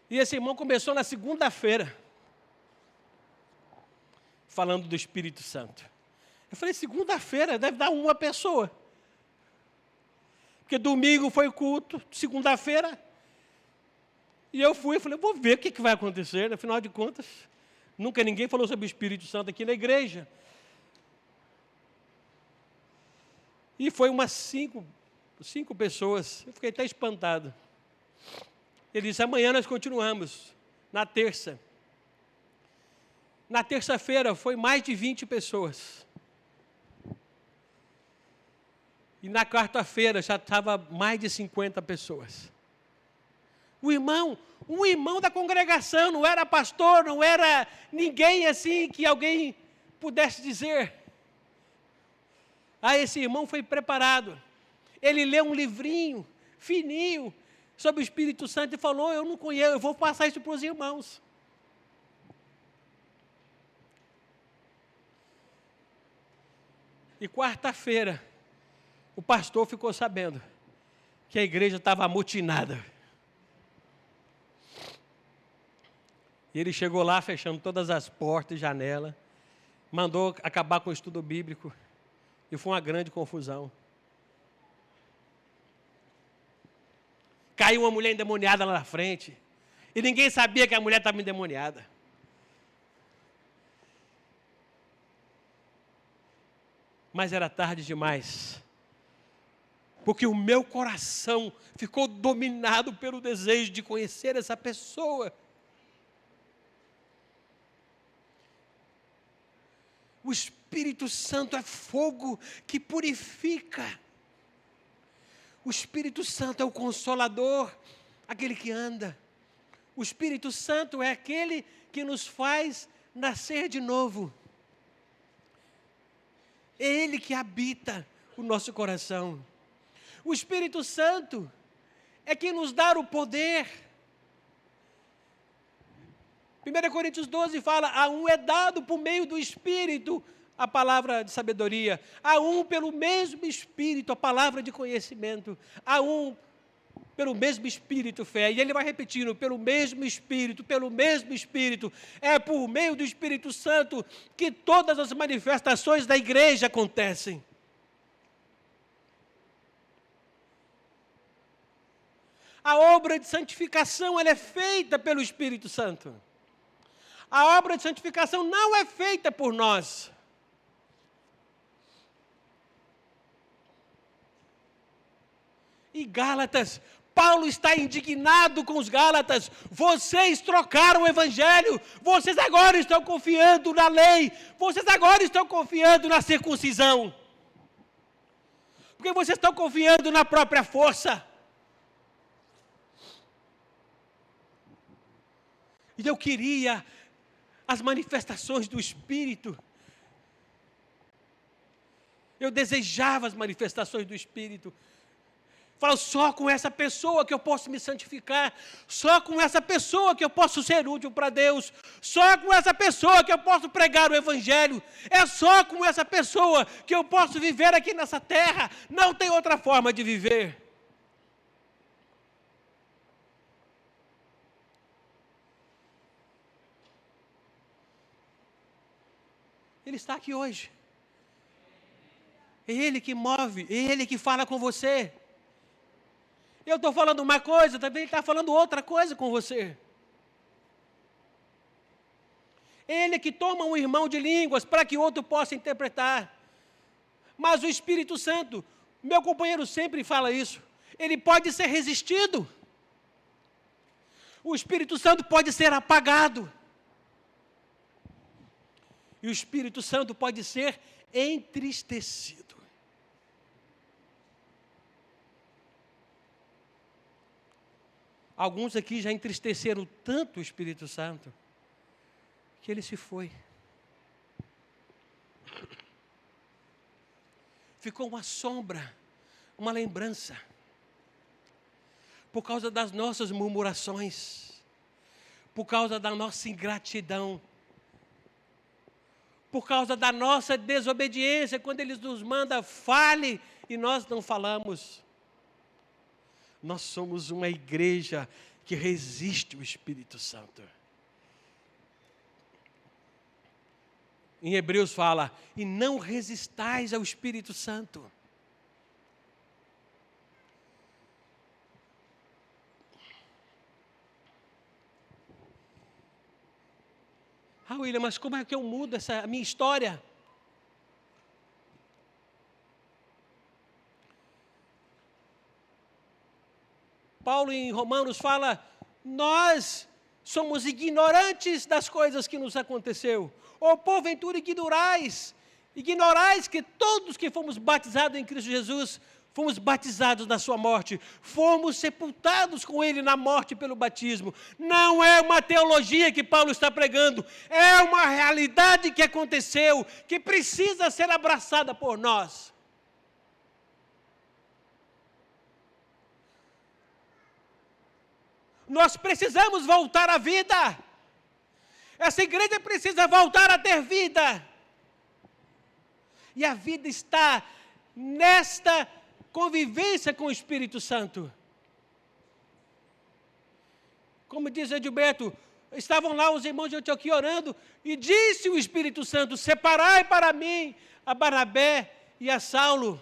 E esse irmão começou na segunda-feira, falando do Espírito Santo. Eu falei, segunda-feira deve dar uma pessoa. Porque domingo foi culto, segunda-feira, e eu fui, falei, vou ver o que vai acontecer, afinal de contas, nunca ninguém falou sobre o Espírito Santo aqui na igreja. E foi umas 5 pessoas, eu fiquei até espantado. Ele disse, amanhã nós continuamos, na terça. Na terça-feira foi mais de 20 pessoas. E na quarta-feira já estava mais de 50 pessoas. Um irmão da congregação, não era pastor, não era ninguém assim que alguém pudesse dizer. Esse irmão foi preparado. Ele leu um livrinho fininho sobre o Espírito Santo e falou, eu não conheço, eu vou passar isso para os irmãos. E quarta-feira, o pastor ficou sabendo que a igreja estava amotinada. E ele chegou lá, fechando todas as portas e janelas, mandou acabar com o estudo bíblico, e foi uma grande confusão. Caiu uma mulher endemoniada lá na frente, e ninguém sabia que a mulher estava endemoniada. Mas era tarde demais. Porque o meu coração ficou dominado pelo desejo de conhecer essa pessoa. O Espírito Santo é fogo que purifica. O Espírito Santo é o Consolador, aquele que anda. O Espírito Santo é aquele que nos faz nascer de novo. É Ele que habita o nosso coração. O Espírito Santo é quem nos dá o poder 1 Coríntios 12 fala, a um é dado por meio do Espírito a palavra de sabedoria, a um pelo mesmo Espírito a palavra de conhecimento, a um pelo mesmo Espírito fé. E ele vai repetindo, pelo mesmo Espírito, pelo mesmo Espírito. É por meio do Espírito Santo que todas as manifestações da igreja acontecem. A obra de santificação, ela é feita pelo Espírito Santo. A obra de santificação não é feita por nós. E Gálatas, Paulo está indignado com os Gálatas. Vocês trocaram o Evangelho. Vocês agora estão confiando na lei. Vocês agora estão confiando na circuncisão. Porque vocês estão confiando na própria força. E eu queria as manifestações do Espírito. Eu desejava as manifestações do Espírito. Falo, só com essa pessoa que eu posso me santificar, só com essa pessoa que eu posso ser útil para Deus, só com essa pessoa que eu posso pregar o Evangelho, é só com essa pessoa que eu posso viver aqui nessa terra, não tem outra forma de viver. Ele está aqui hoje. É Ele que move, é Ele que fala com você. Eu estou falando uma coisa, também Ele está falando outra coisa com você. Ele que toma um irmão de línguas para que outro possa interpretar. Mas o Espírito Santo, meu companheiro sempre fala isso, ele pode ser resistido. O Espírito Santo pode ser apagado. E o Espírito Santo pode ser entristecido. Alguns aqui já entristeceram tanto o Espírito Santo, que ele se foi. Ficou uma sombra, uma lembrança, por causa das nossas murmurações, por causa da nossa ingratidão, por causa da nossa desobediência, quando Ele nos manda, fale, e nós não falamos. Nós somos uma igreja que resiste ao Espírito Santo. Em Hebreus fala, e não resistais ao Espírito Santo. Ah, William, mas como é que eu mudo a minha história? Paulo em Romanos fala, nós somos ignorantes das coisas que nos aconteceu. Ou porventura ignorais que todos que fomos batizados em Cristo Jesus, fomos batizados na sua morte, fomos sepultados com Ele na morte pelo batismo. Não é uma teologia que Paulo está pregando, é uma realidade que aconteceu, que precisa ser abraçada por nós. Nós precisamos voltar à vida. Essa igreja precisa voltar a ter vida. E a vida está nesta convivência com o Espírito Santo. Como diz Edilberto, estavam lá os irmãos de Antioquia orando, e disse o Espírito Santo, separai para mim a Barnabé e a Saulo.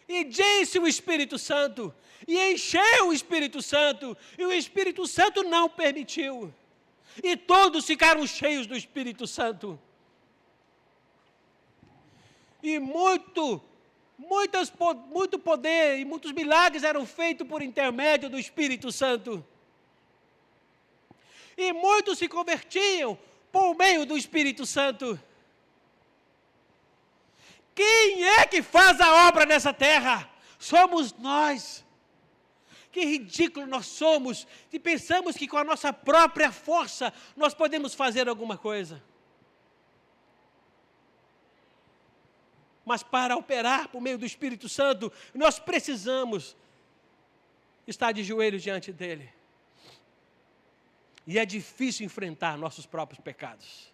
E disse o Espírito Santo, e encheu o Espírito Santo, e o Espírito Santo não permitiu. E todos ficaram cheios do Espírito Santo. E muito poder e muitos milagres eram feitos por intermédio do Espírito Santo. E muitos se convertiam por meio do Espírito Santo. Quem é que faz a obra nessa terra? Somos nós. Que ridículo nós somos, que pensamos que com a nossa própria força nós podemos fazer alguma coisa. Mas para operar por meio do Espírito Santo, nós precisamos está de joelhos diante dele. E é difícil enfrentar nossos próprios pecados.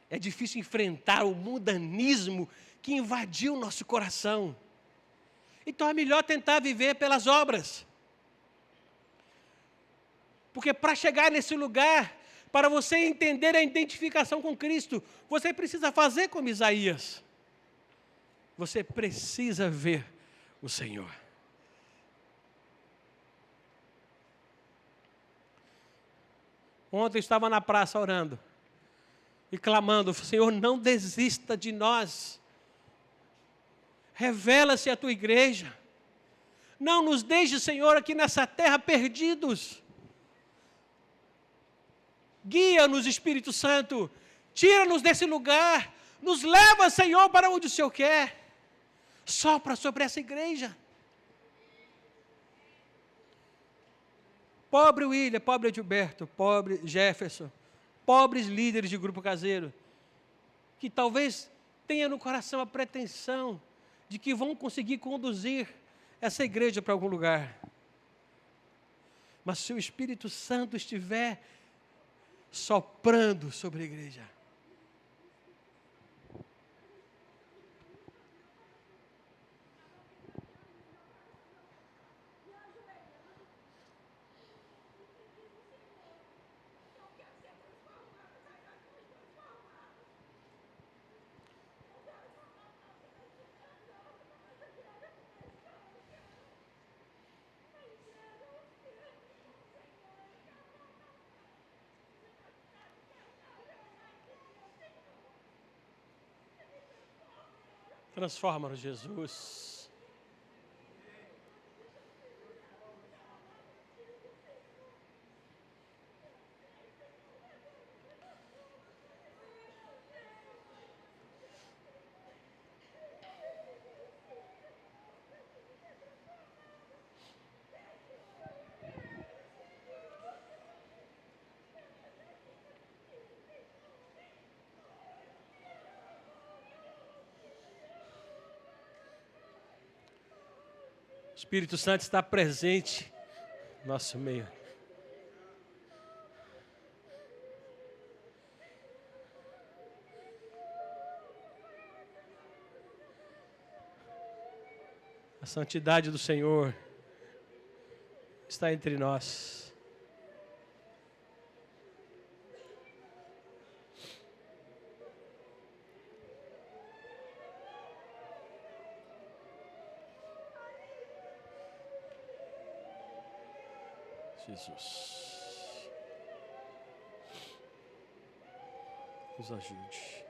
É difícil enfrentar o mundanismo que invadiu o nosso coração. Então é melhor tentar viver pelas obras. Porque para chegar nesse lugar, para você entender a identificação com Cristo, você precisa fazer como Isaías. Você precisa ver o Senhor. Ontem eu estava na praça orando e clamando: Senhor, não desista de nós. Revela-se a tua igreja. Não nos deixe, Senhor, aqui nessa terra perdidos. Guia-nos, Espírito Santo. Tira-nos desse lugar. Nos leva, Senhor, para onde o Senhor quer. Sopra sobre essa igreja. Pobre William, pobre Gilberto, pobre Jefferson, pobres líderes de grupo caseiro, que talvez tenha no coração a pretensão de que vão conseguir conduzir essa igreja para algum lugar. Mas se o Espírito Santo estiver soprando sobre a igreja, transforma-nos, Jesus. O Espírito Santo está presente no nosso meio. A santidade do Senhor está entre nós. Jesus, nos ajude.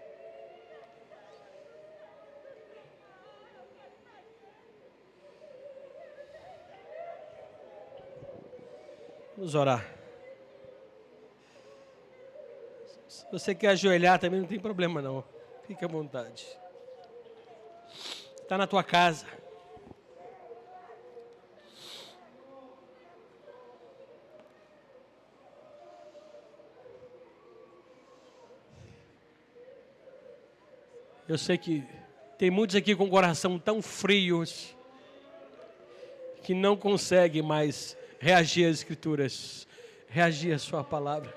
Vamos orar. Se você quer ajoelhar também não tem problema não. Fique à vontade. Está na tua casa. Eu sei que tem muitos aqui com o coração tão frios que não conseguem mais reagir às Escrituras, reagir à sua palavra.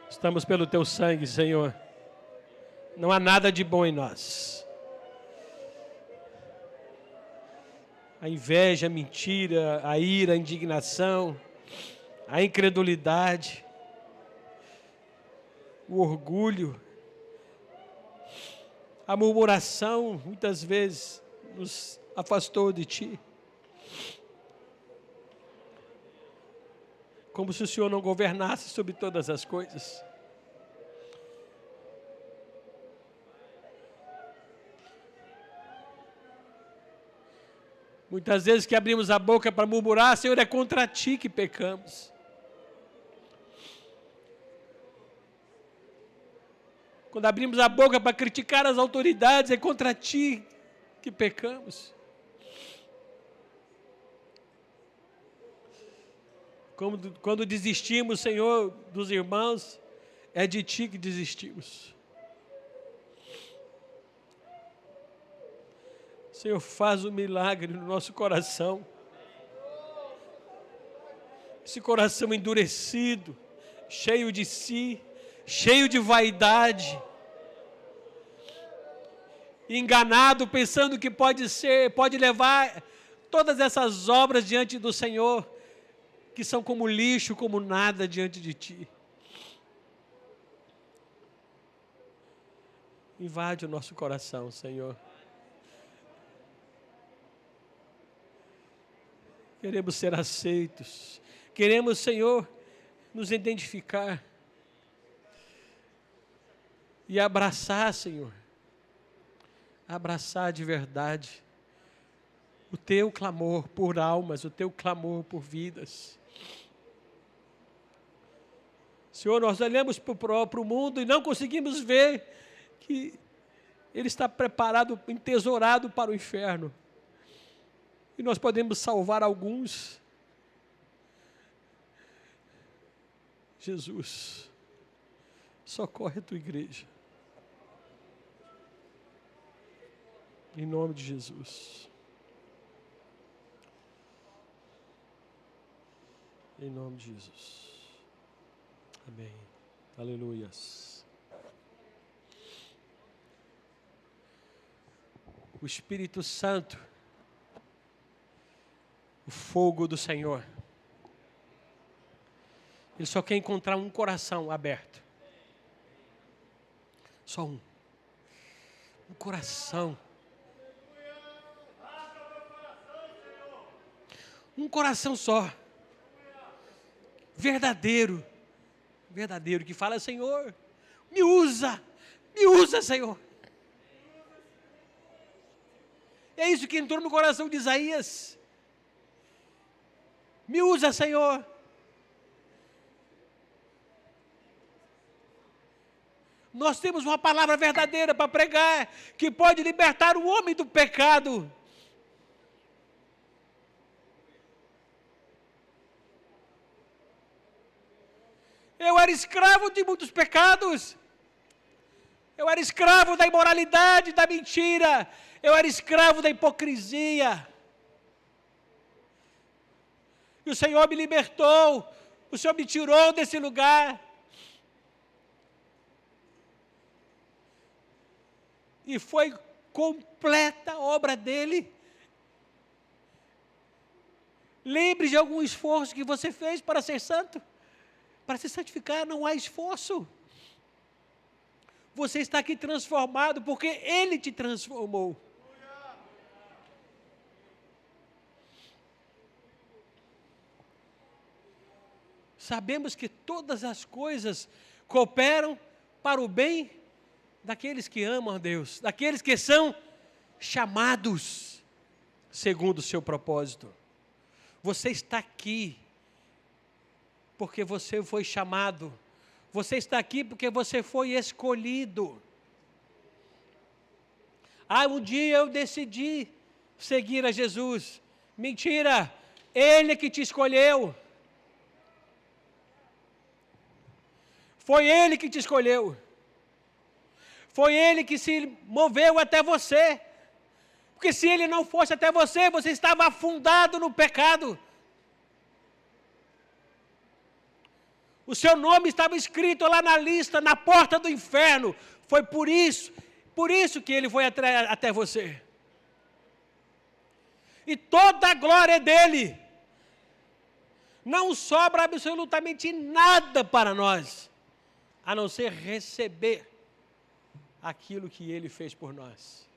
Estamos pelo teu sangue, Senhor. Não há nada de bom em nós. A inveja, a mentira, a ira, a indignação, a incredulidade, o orgulho, a murmuração, muitas vezes nos afastou de Ti. Como se o Senhor não governasse sobre todas as coisas. Muitas vezes que abrimos a boca para murmurar, Senhor, é contra Ti que pecamos. Quando abrimos a boca para criticar as autoridades, é contra Ti que pecamos. Quando desistimos, Senhor, dos irmãos, é de Ti que desistimos. Senhor, faz um milagre no nosso coração. Esse coração endurecido, cheio de si, cheio de vaidade, enganado, pensando que pode levar todas essas obras diante do Senhor, que são como lixo, como nada diante de Ti. Invade o nosso coração, Senhor. Queremos ser aceitos. Queremos, Senhor, nos identificar e abraçar, Senhor. Abraçar de verdade o Teu clamor por almas, o Teu clamor por vidas. Senhor, nós olhamos para o mundo e não conseguimos ver que ele está preparado, entesourado para o inferno. E nós podemos salvar alguns. Jesus, socorre a Tua igreja. Em nome de Jesus. Em nome de Jesus. Amém. Aleluias. O Espírito Santo, o fogo do Senhor, ele só quer encontrar um coração aberto. Só um. Um coração. Um coração só. Verdadeiro. Verdadeiro, que fala: Senhor, me usa, Senhor. É isso que entrou no coração de Isaías. Me usa, Senhor. Nós temos uma palavra verdadeira para pregar, que pode libertar o homem do pecado. Eu era escravo de muitos pecados. Eu era escravo da imoralidade, da mentira. Eu era escravo da hipocrisia. E o Senhor me libertou. O Senhor me tirou desse lugar. E foi completa a obra dele. Lembre de algum esforço que você fez para ser santo. Para se santificar não há esforço. Você está aqui transformado porque Ele te transformou. Sabemos que todas as coisas cooperam para o bem daqueles que amam a Deus, daqueles que são chamados segundo o seu propósito. Você está aqui porque você foi chamado. Você está aqui porque você foi escolhido. Um dia eu decidi seguir a Jesus. Mentira! Ele que te escolheu. Foi Ele que te escolheu. Foi Ele que se moveu até você. Porque se Ele não fosse até você, você estava afundado no pecado. O seu nome estava escrito lá na lista, na porta do inferno. Foi por isso que Ele foi até você. E toda a glória é dEle. Não sobra absolutamente nada para nós, a não ser receber aquilo que Ele fez por nós.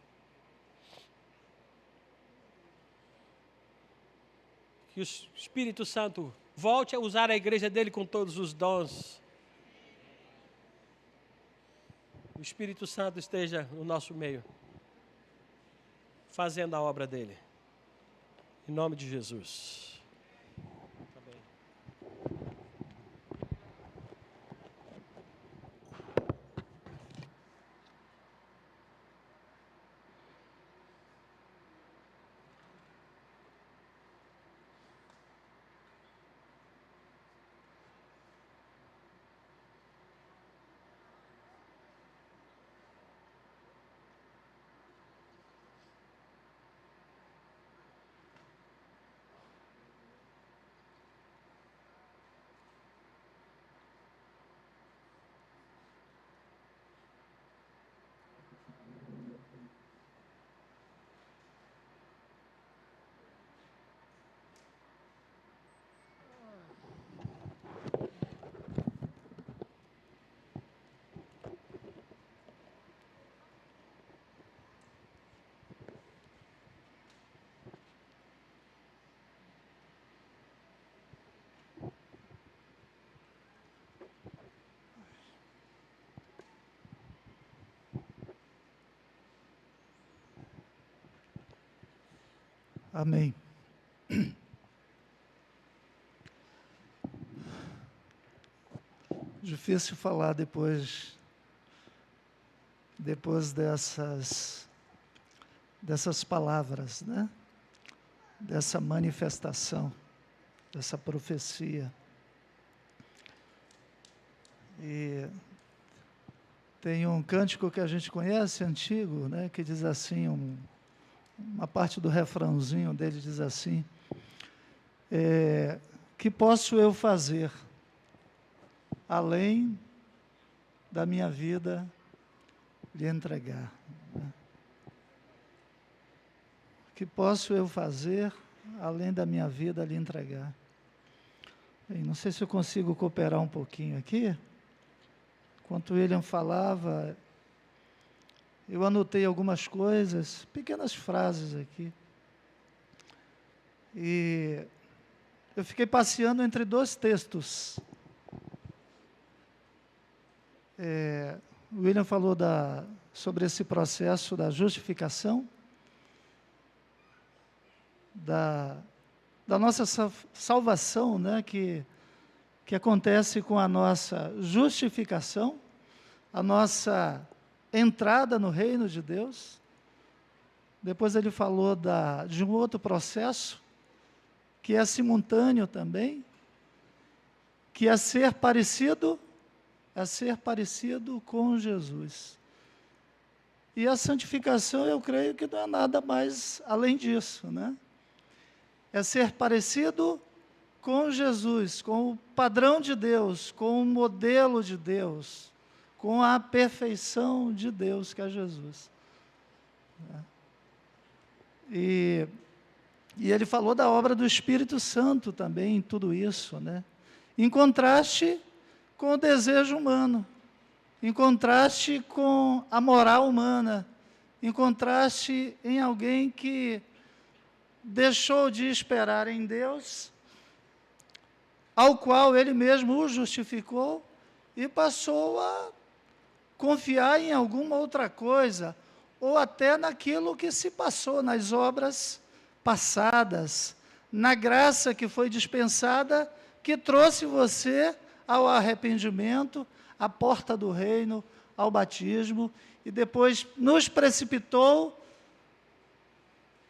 Que o Espírito Santo volte a usar a igreja dele com todos os dons. O Espírito Santo esteja no nosso meio, fazendo a obra dele. Em nome de Jesus. Amém. Difícil falar depois dessas palavras, né? Dessa manifestação, dessa profecia. E tem um cântico que a gente conhece, antigo, né? Que diz assim, uma parte do refrãozinho dele diz assim, que posso eu fazer além da minha vida lhe entregar? Né? Que posso eu fazer além da minha vida lhe entregar? Bem, não sei se eu consigo cooperar um pouquinho aqui. Enquanto o William falava, eu anotei algumas coisas, pequenas frases aqui. E eu fiquei passeando entre dois textos. O William falou sobre esse processo da justificação, da nossa salvação, né, que acontece com a nossa justificação, a nossa entrada no reino de Deus. Depois ele falou de um outro processo, que é simultâneo também, que é ser parecido com Jesus. E a santificação, eu creio que não é nada mais além disso, né? É ser parecido com Jesus, com o padrão de Deus, com o modelo de Deus, com a perfeição de Deus, que é Jesus. E ele falou da obra do Espírito Santo também em tudo isso, né? Em contraste com o desejo humano, em contraste com a moral humana, em contraste em alguém que deixou de esperar em Deus, ao qual ele mesmo o justificou, e passou a confiar em alguma outra coisa, ou até naquilo que se passou, nas obras passadas, na graça que foi dispensada, que trouxe você ao arrependimento, à porta do reino, ao batismo, e depois nos precipitou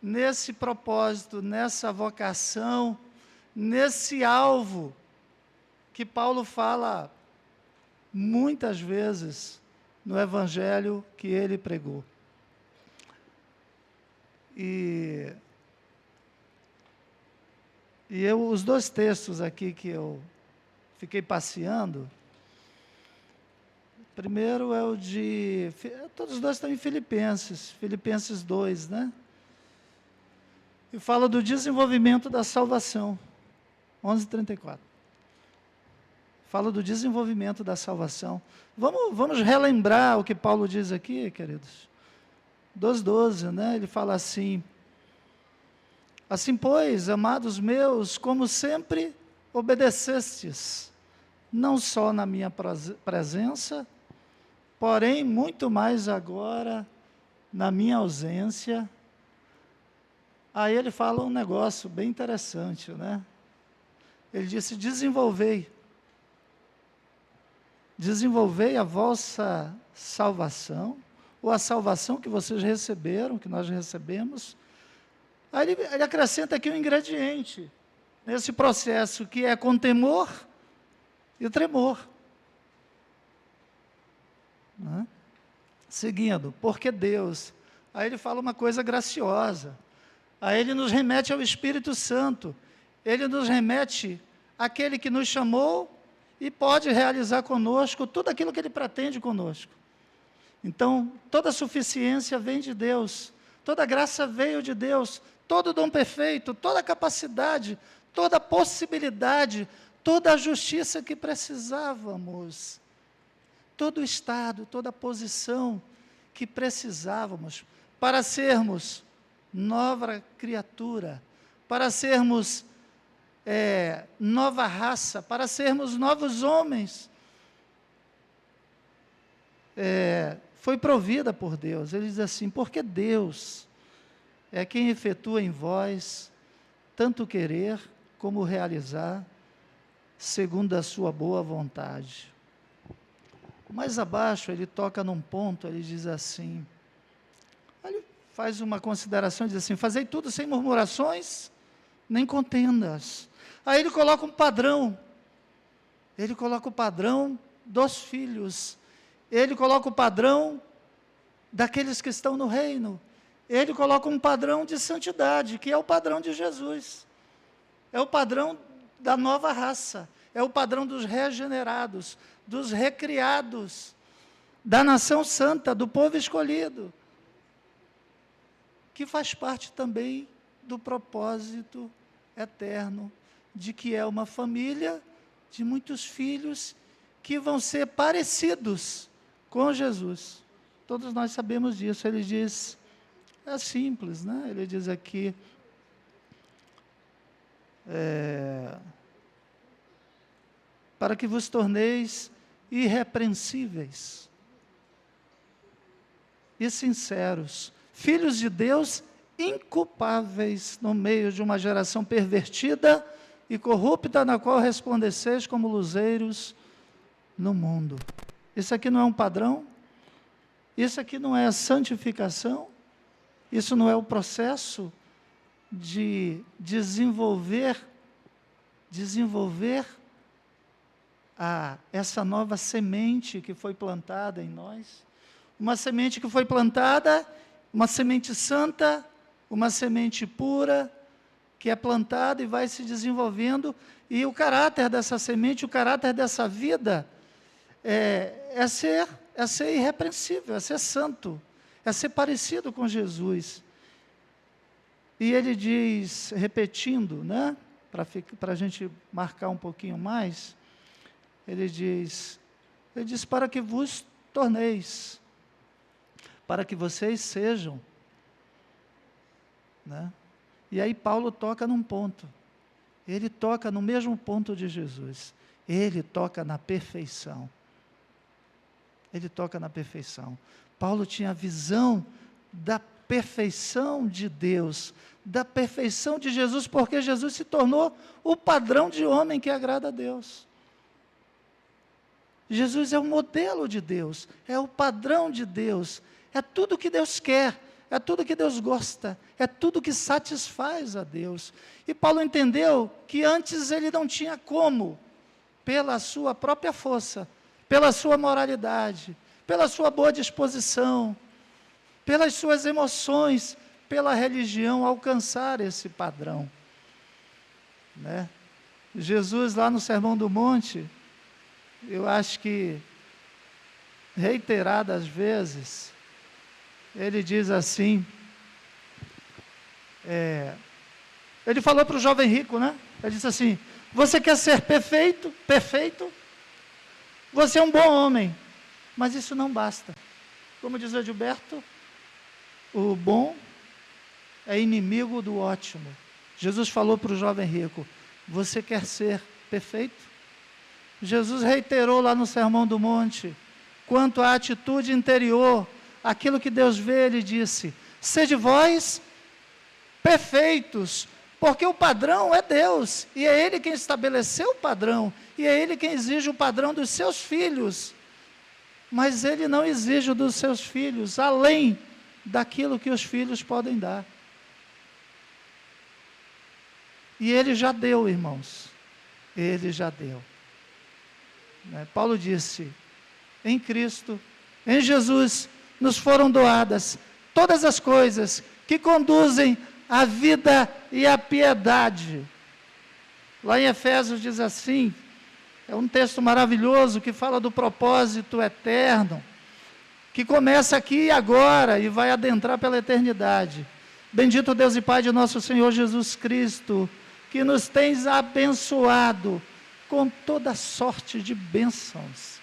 nesse propósito, nessa vocação, nesse alvo, que Paulo fala muitas vezes no evangelho que ele pregou. E os dois textos aqui que eu fiquei passeando, primeiro é o de, todos os dois estão em Filipenses 2, né? E fala do desenvolvimento da salvação, 11:34. Fala do desenvolvimento da salvação. Vamos relembrar o que Paulo diz aqui, queridos. 2:12, né? Ele fala assim: assim, pois, amados meus, como sempre obedecestes, não só na minha presença, porém muito mais agora na minha ausência. Aí ele fala um negócio bem interessante, né? Ele disse: desenvolvei a vossa salvação, ou a salvação que vocês receberam, que nós recebemos. Aí ele acrescenta aqui um ingrediente nesse processo, que é com temor e tremor. Né? Seguindo, porque Deus. Aí ele fala uma coisa graciosa. Aí ele nos remete ao Espírito Santo. Ele nos remete àquele que nos chamou e pode realizar conosco tudo aquilo que ele pretende conosco. Então, toda suficiência vem de Deus, toda graça veio de Deus, todo dom perfeito, toda capacidade, toda possibilidade, toda a justiça que precisávamos, todo o estado, toda a posição que precisávamos para sermos nova criatura, para sermos nova raça, para sermos novos homens, foi provida por Deus. Ele diz assim: porque Deus é quem efetua em vós tanto querer como realizar, segundo a sua boa vontade. Mais abaixo, ele toca num ponto, ele diz assim, ele faz uma consideração, diz assim, fazei tudo sem murmurações, nem contendas. Aí ele coloca um padrão, ele coloca o padrão dos filhos, ele coloca o padrão daqueles que estão no reino, ele coloca um padrão de santidade, que é o padrão de Jesus, é o padrão da nova raça, é o padrão dos regenerados, dos recriados, da nação santa, do povo escolhido, que faz parte também do propósito eterno, de que é uma família de muitos filhos que vão ser parecidos com Jesus. Todos nós sabemos disso. Ele diz, é simples, né? Ele diz aqui, para que vos torneis irrepreensíveis e sinceros, filhos de Deus inculpáveis no meio de uma geração pervertida e corrupta, na qual resplandeceis como luzeiros no mundo. Isso aqui não é um padrão? Isso aqui não é a santificação? Isso não é o processo de desenvolver essa nova semente que foi plantada em nós? Uma semente que foi plantada, uma semente santa, uma semente pura, que é plantada e vai se desenvolvendo, e o caráter dessa semente, o caráter dessa vida, é ser irrepreensível, é ser santo, é ser parecido com Jesus. E ele diz, repetindo, né, para a gente marcar um pouquinho mais, ele diz para que vos torneis, para que vocês sejam, né? E aí Paulo toca num ponto, ele toca no mesmo ponto de Jesus, ele toca na perfeição, Paulo tinha a visão da perfeição de Deus, da perfeição de Jesus, porque Jesus se tornou o padrão de homem que agrada a Deus. Jesus é o modelo de Deus, é o padrão de Deus, é tudo que Deus quer, é tudo que Deus gosta, é tudo que satisfaz a Deus. E Paulo entendeu que antes ele não tinha como, pela sua própria força, pela sua moralidade, pela sua boa disposição, pelas suas emoções, pela religião, alcançar esse padrão, né? Jesus, lá no Sermão do Monte, eu acho que reiteradas vezes, ele diz assim, ele falou para o jovem rico, né? Ele disse assim, você quer ser perfeito? Você é um bom homem, mas isso não basta. Como diz o Gilberto, o bom é inimigo do ótimo. Jesus falou para o jovem rico, você quer ser perfeito? Jesus reiterou lá no Sermão do Monte, quanto à atitude interior, aquilo que Deus vê, ele disse, sede vós perfeitos, porque o padrão é Deus, e é Ele quem estabeleceu o padrão, e é Ele quem exige o padrão dos seus filhos, mas Ele não exige dos seus filhos, além daquilo que os filhos podem dar. E Ele já deu, irmãos, Ele já deu. Paulo disse, em Cristo, em Jesus, nos foram doadas todas as coisas que conduzem à vida e à piedade. Lá em Efésios diz assim, é um texto maravilhoso que fala do propósito eterno, que começa aqui e agora e vai adentrar pela eternidade. Bendito Deus e Pai de nosso Senhor Jesus Cristo, que nos tens abençoado com toda sorte de bênçãos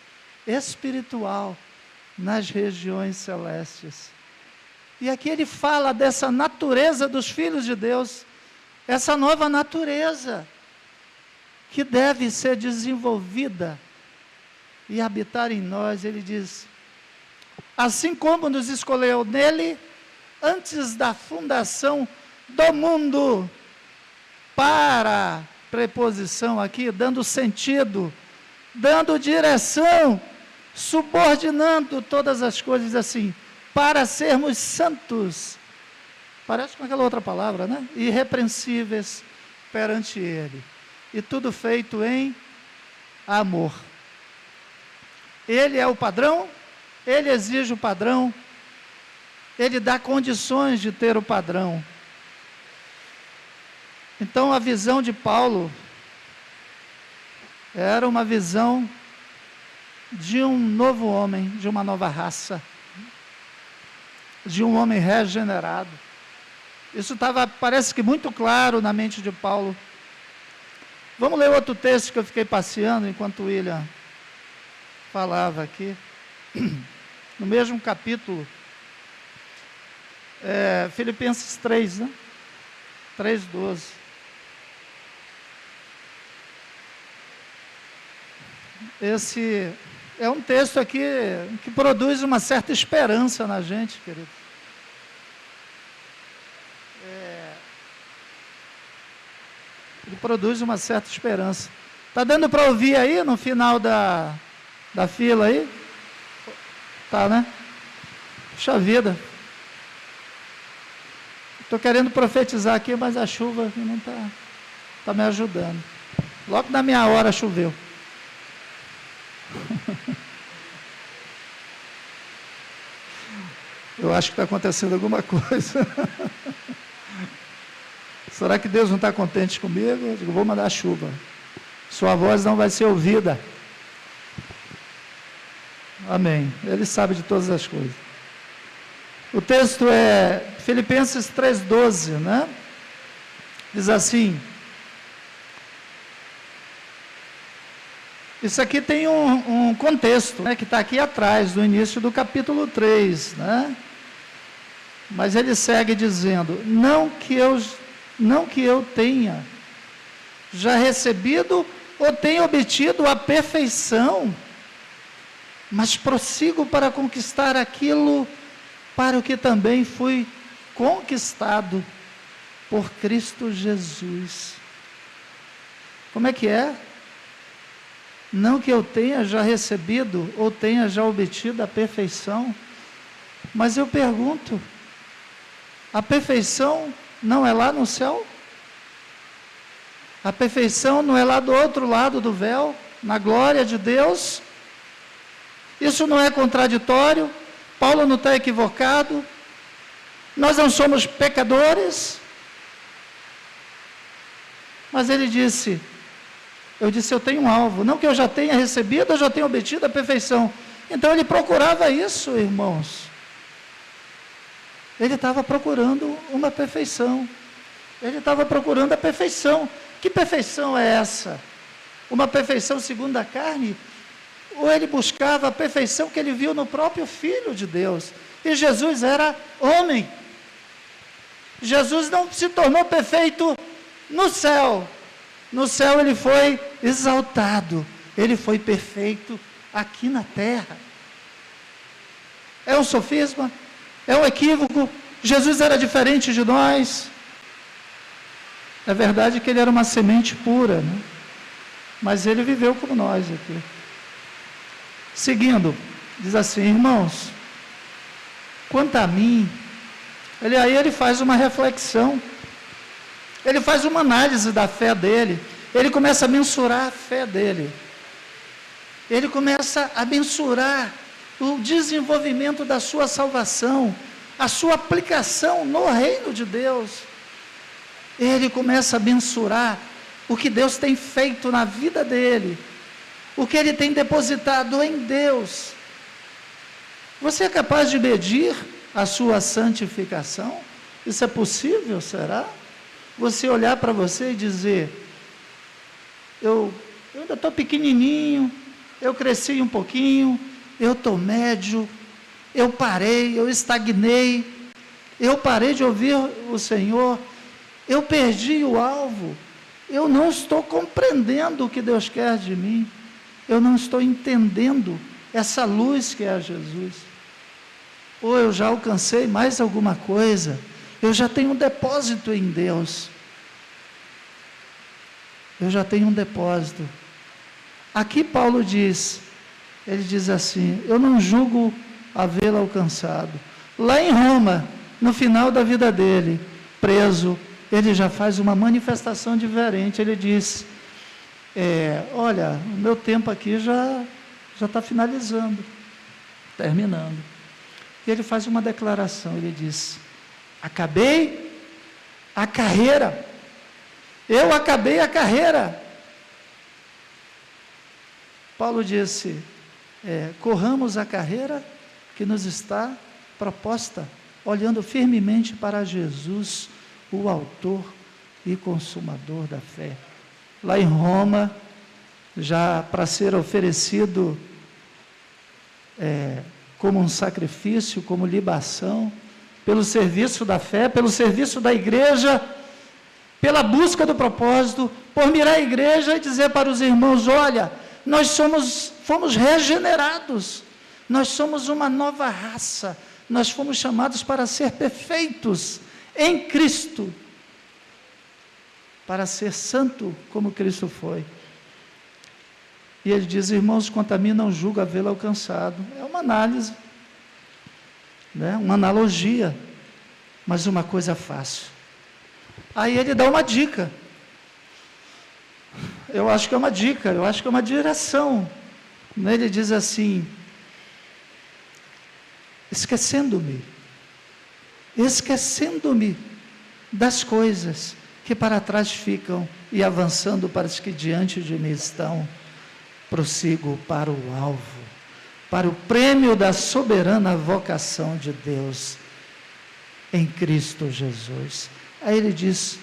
espiritual nas regiões celestes. E aqui ele fala dessa natureza dos filhos de Deus, essa nova natureza que deve ser desenvolvida e habitar em nós. Ele diz, assim como nos escolheu nele antes da fundação do mundo. Para, preposição aqui, dando sentido, dando direção, subordinando todas as coisas assim, para sermos santos. Parece com aquela outra palavra, né? Irrepreensíveis perante Ele. E tudo feito em amor. Ele é o padrão, Ele exige o padrão, Ele dá condições de ter o padrão. Então a visão de Paulo era uma visão de um novo homem, de uma nova raça, de um homem regenerado. Isso estava, parece que muito claro na mente de Paulo. Vamos ler outro texto que eu fiquei passeando enquanto o William falava aqui. No mesmo capítulo, Filipenses 3, né? 3:12. Esse é um texto aqui que produz uma certa esperança na gente, querido. Ele produz uma certa esperança. Está dando para ouvir aí no final da fila aí? Tá, né? Puxa vida. Estou querendo profetizar aqui, mas a chuva aqui não está me ajudando. Logo na minha hora choveu. Eu acho que está acontecendo alguma coisa. Será que Deus não está contente comigo? Eu digo, vou mandar chuva. Sua voz não vai ser ouvida. Amém. Ele sabe de todas as coisas. O texto é Filipenses 3:12, né? Diz assim. Isso aqui tem um contexto, né, que está aqui atrás, no início do capítulo 3, né? Mas ele segue dizendo, não que eu tenha já recebido ou tenha obtido a perfeição, mas prossigo para conquistar aquilo para o que também fui conquistado por Cristo Jesus. Como é que é? Não que eu tenha já recebido ou tenha já obtido a perfeição, mas eu pergunto, a perfeição não é lá no céu? A perfeição não é lá do outro lado do véu, na glória de Deus? Isso não é contraditório? Paulo não está equivocado? Nós não somos pecadores? Mas ele disse, eu tenho um alvo, não que eu já tenha recebido, eu já tenha obtido a perfeição. Então ele procurava isso, irmãos. Ele estava procurando uma perfeição. Ele estava procurando a perfeição. Que perfeição é essa? Uma perfeição segundo a carne? Ou ele buscava a perfeição que ele viu no próprio Filho de Deus? E Jesus era homem. Jesus não se tornou perfeito no céu. No céu ele foi exaltado. Ele foi perfeito aqui na terra. É um sofisma? É um equívoco? Jesus era diferente de nós? É verdade que ele era uma semente pura, né? Mas ele viveu como nós aqui. Seguindo, diz assim, irmãos, quanto a mim, aí ele faz uma reflexão, ele faz uma análise da fé dele, ele começa a mensurar a fé dele, ele começa a mensurar o desenvolvimento da sua salvação, a sua aplicação no reino de Deus. Ele começa a mensurar o que Deus tem feito na vida dele, o que ele tem depositado em Deus. Você é capaz de medir a sua santificação? Isso é possível, será? Você olhar para você e dizer, eu ainda estou pequenininho, eu cresci um pouquinho, eu estou médio, eu parei, eu estagnei, eu parei de ouvir o Senhor, eu perdi o alvo, eu não estou compreendendo o que Deus quer de mim, eu não estou entendendo essa luz que é Jesus. ou eu já alcancei mais alguma coisa, eu já tenho um depósito em Deus. Eu já tenho um depósito. Aqui Paulo diz, ele diz assim, eu não julgo havê-lo alcançado. Lá em Roma, no final da vida dele, preso, ele já faz uma manifestação diferente. Ele diz, olha, o meu tempo aqui já está finalizando, terminando. E ele faz uma declaração, ele diz, acabei a carreira, eu acabei a carreira. Paulo disse, corramos a carreira que nos está proposta, olhando firmemente para Jesus, o autor e consumador da fé. Lá em Roma, já para ser oferecido como um sacrifício, como libação, pelo serviço da fé, pelo serviço da igreja, pela busca do propósito, por mirar a igreja e dizer para os irmãos, olha, nós fomos regenerados, nós somos uma nova raça, nós fomos chamados para ser perfeitos em Cristo, para ser santo como Cristo foi. E ele diz, irmãos, quanto a mim não julgo havê-lo alcançado. É uma análise, né? Uma analogia, mas uma coisa fácil. Aí ele dá uma dica. Eu acho que é uma dica, eu acho que é uma direção. Ele diz assim, esquecendo-me das coisas que para trás ficam e avançando para as que diante de mim estão, prossigo para o alvo, para o prêmio da soberana vocação de Deus em Cristo Jesus. Aí ele diz,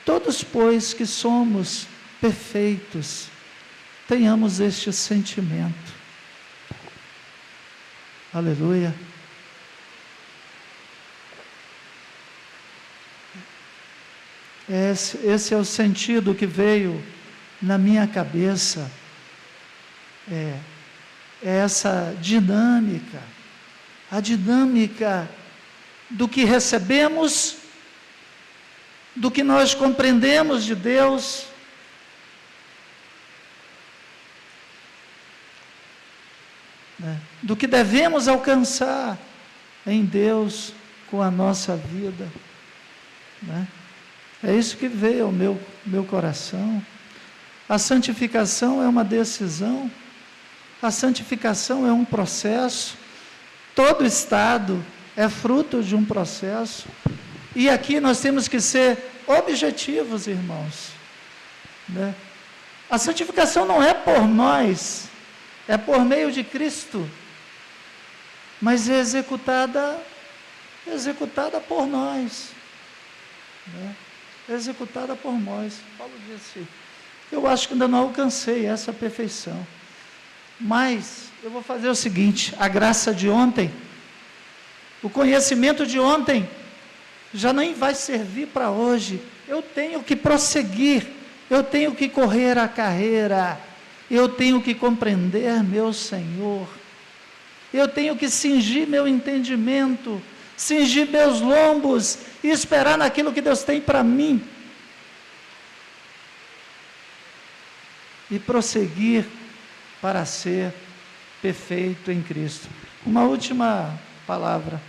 todos pois que somos perfeitos, tenhamos este sentimento. Aleluia. Esse é o sentido que veio na minha cabeça. É essa dinâmica, a dinâmica do que recebemos, do que nós compreendemos de Deus, né? Do que devemos alcançar em Deus com a nossa vida, né? É isso que veio ao meu coração. A santificação é uma decisão, a santificação é um processo, todo estado é fruto de um processo, e aqui nós temos que ser objetivos, irmãos, né? A santificação não é por nós, é por meio de Cristo, mas é executada por nós, né? Executada por nós. Paulo disse, eu acho que ainda não alcancei essa perfeição, mas eu vou fazer o seguinte, a graça de ontem, o conhecimento de ontem, já nem vai servir para hoje, eu tenho que prosseguir, eu tenho que correr a carreira, eu tenho que compreender meu Senhor, eu tenho que cingir meu entendimento, cingir meus lombos e esperar naquilo que Deus tem para mim, e prosseguir para ser perfeito em Cristo. Uma última palavra.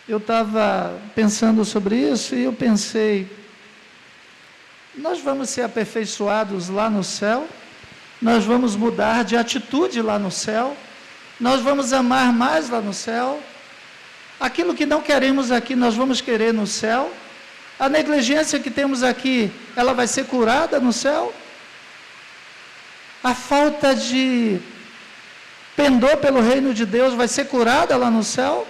Eu estava pensando sobre isso e eu pensei, nós vamos ser aperfeiçoados lá no céu, nós vamos mudar de atitude lá no céu, nós vamos amar mais lá no céu, aquilo que não queremos aqui nós vamos querer no céu, a negligência que temos aqui, ela vai ser curada no céu, a falta de pendor pelo reino de Deus vai ser curada lá no céu,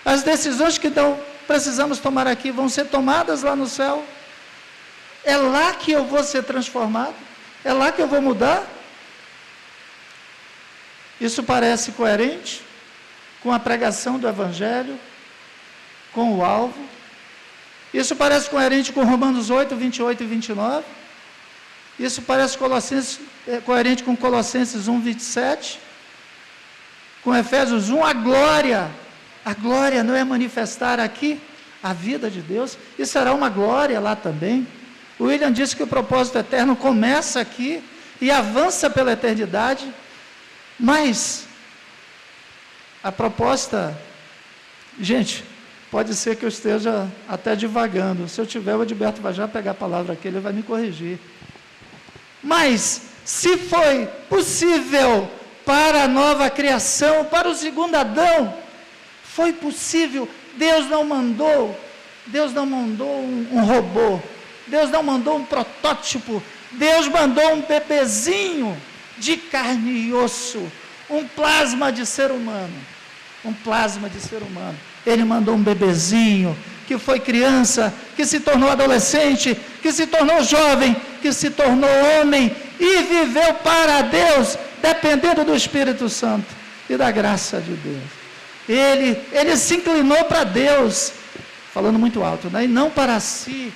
as decisões que não precisamos tomar aqui vão ser tomadas lá no céu, é lá que eu vou ser transformado, é lá que eu vou mudar. Isso parece coerente com a pregação do Evangelho, com o alvo, isso parece coerente com Romanos 8, 28 e 29, isso parece coerente com Colossenses 1, 27, com Efésios 1, a glória A glória não é manifestar aqui a vida de Deus, e será uma glória lá também. O William disse que o propósito eterno começa aqui e avança pela eternidade, mas a proposta, gente, pode ser que eu esteja até divagando. Se eu tiver, o Edilberto vai já pegar a palavra aqui, ele vai me corrigir. Mas, se foi possível para a nova criação, para o segundo Adão, foi possível. Deus não mandou um robô, Deus não mandou um protótipo, Deus mandou um bebezinho de carne e osso, um plasma de ser humano, Ele mandou um bebezinho, que foi criança, que se tornou adolescente, que se tornou jovem, que se tornou homem, e viveu para Deus, dependendo do Espírito Santo e da graça de Deus. Ele se inclinou para Deus, falando muito alto, né? E não para si.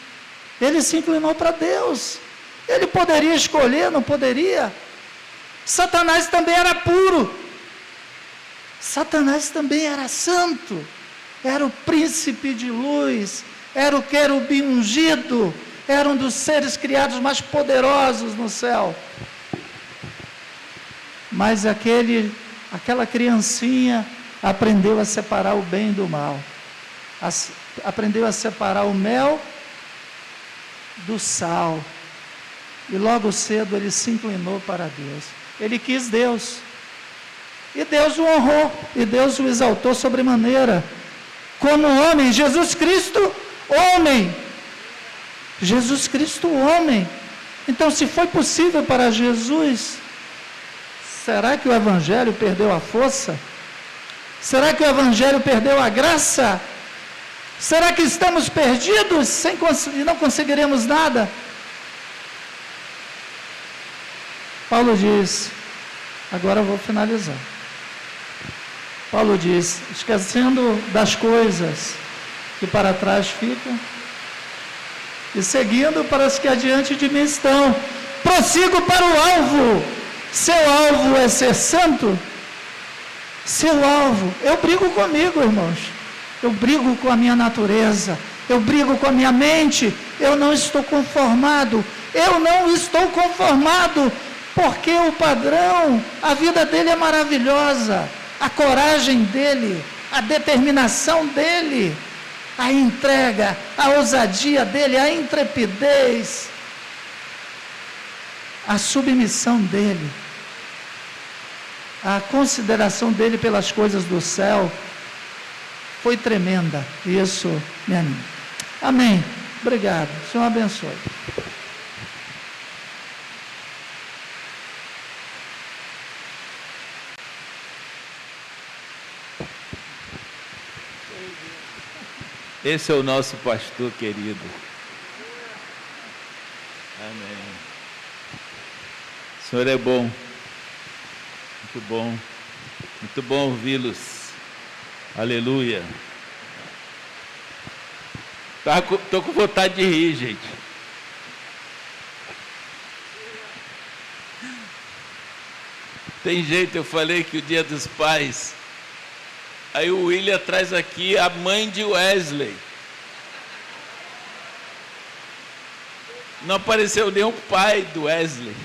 Ele se inclinou para Deus. Ele poderia escolher, não poderia? Satanás também era puro. Satanás também era santo. Era o príncipe de luz. Era o querubim ungido. Era um dos seres criados mais poderosos no céu. Mas aquela criancinha aprendeu a separar o bem do mal. Aprendeu a separar o mel do sal. E logo cedo ele se inclinou para Deus. Ele quis Deus. E Deus o honrou. E Deus o exaltou sobremaneira. Como homem, Jesus Cristo, homem. Jesus Cristo, homem. Então, se foi possível para Jesus, será que o Evangelho perdeu a força? Será que o Evangelho perdeu a graça? Será que estamos perdidos e não conseguiremos nada? Paulo diz, agora eu vou finalizar. Paulo diz, esquecendo das coisas que para trás ficam, e seguindo para as que adiante de mim estão, prossigo para o alvo. Seu alvo é ser santo? Seu alvo, eu brigo comigo, irmãos. Eu brigo com a minha natureza, eu brigo com a minha mente, eu não estou conformado, porque o padrão, a vida dele é maravilhosa, a coragem dele, a determinação dele, a entrega, a ousadia dele, a intrepidez, a submissão dele, a consideração dele pelas coisas do céu, foi tremenda. Isso me anima. Amém. Obrigado. O Senhor abençoe. Esse é o nosso pastor querido. Amém. O Senhor é bom. Muito bom ouvi-los. Aleluia. Estou com vontade de rir, gente. Tem jeito, eu falei que o Dia dos Pais. Aí o William traz aqui a mãe de Wesley. Não apareceu nem o pai do Wesley.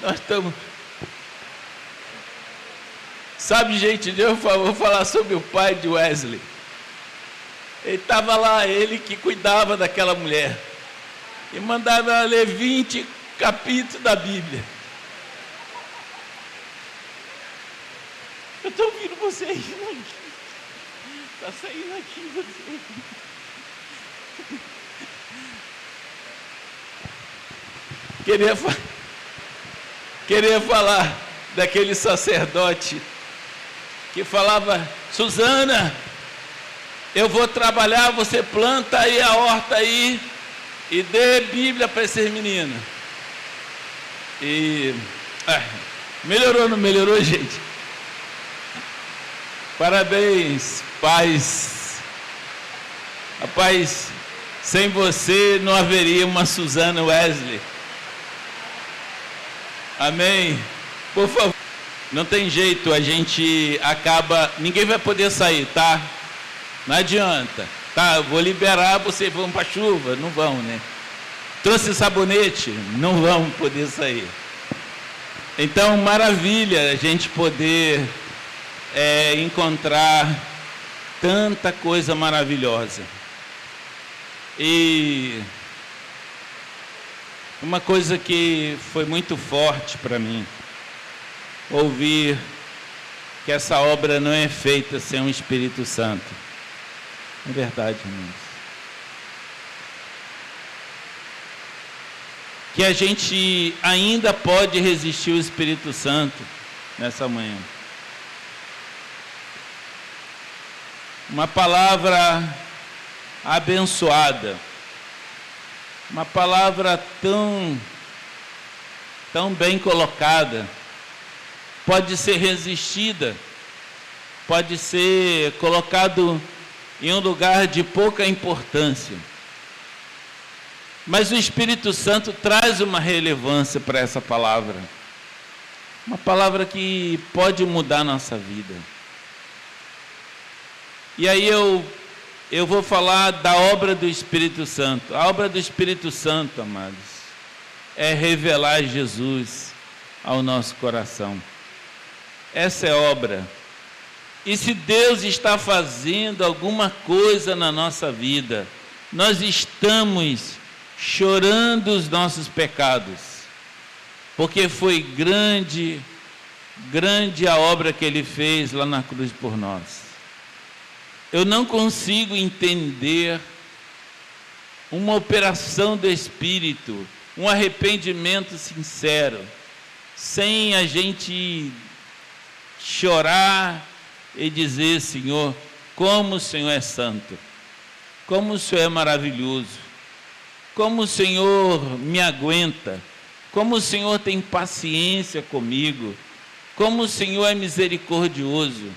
Nós estamos... Sabe, gente, eu vou falar sobre o pai de Wesley. Ele estava lá, ele que cuidava daquela mulher. E mandava ela ler 20 capítulos da Bíblia. Eu estou ouvindo você rindo aqui. Está saindo aqui você. Queria falar daquele sacerdote que falava: Suzana, eu vou trabalhar, você planta aí a horta aí e dê Bíblia para esses meninos. E melhorou ou não melhorou, gente? Parabéns, pais. Rapaz, sem você não haveria uma Suzana Wesley. Amém? Por favor. Não tem jeito, a gente acaba... Ninguém vai poder sair, tá? Não adianta. Tá, eu vou liberar, vocês vão para a chuva. Não vão, né? Trouxe sabonete? Não vão poder sair. Então, maravilha a gente poder encontrar tanta coisa maravilhosa. E uma coisa que foi muito forte para mim, ouvir que essa obra não é feita sem o Espírito Santo. É verdade, irmãos. Que a gente ainda pode resistir ao Espírito Santo nessa manhã. Uma palavra abençoada, uma palavra tão bem colocada, pode ser resistida, pode ser colocado em um lugar de pouca importância. Mas o Espírito Santo traz uma relevância para essa palavra. Uma palavra que pode mudar a nossa vida. E aí eu vou falar da obra do Espírito Santo. A obra do Espírito Santo, amados, é revelar Jesus ao nosso coração. Essa é a obra. E se Deus está fazendo alguma coisa na nossa vida, nós estamos chorando os nossos pecados, porque foi grande a obra que Ele fez lá na cruz por nós. Eu não consigo entender uma operação do Espírito, um arrependimento sincero, sem a gente chorar e dizer: Senhor, como o Senhor é santo, como o Senhor é maravilhoso, como o Senhor me aguenta, como o Senhor tem paciência comigo, como o Senhor é misericordioso.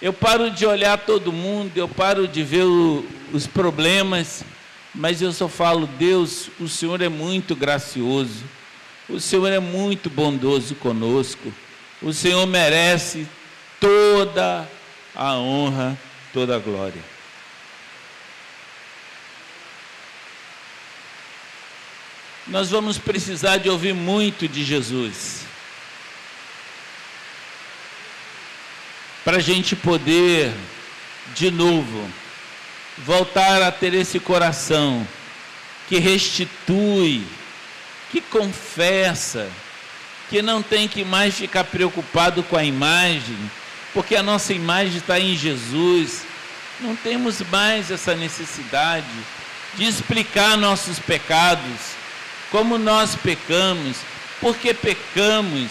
Eu paro de olhar todo mundo, eu paro de ver os problemas, mas eu só falo: Deus, o Senhor é muito gracioso, o Senhor é muito bondoso conosco, o Senhor merece toda a honra, toda a glória. Nós vamos precisar de ouvir muito de Jesus, para a gente poder, de novo, voltar a ter esse coração que restitui, que confessa, que não tem que mais ficar preocupado com a imagem, porque a nossa imagem está em Jesus. Não temos mais essa necessidade de explicar nossos pecados, como nós pecamos, porque pecamos.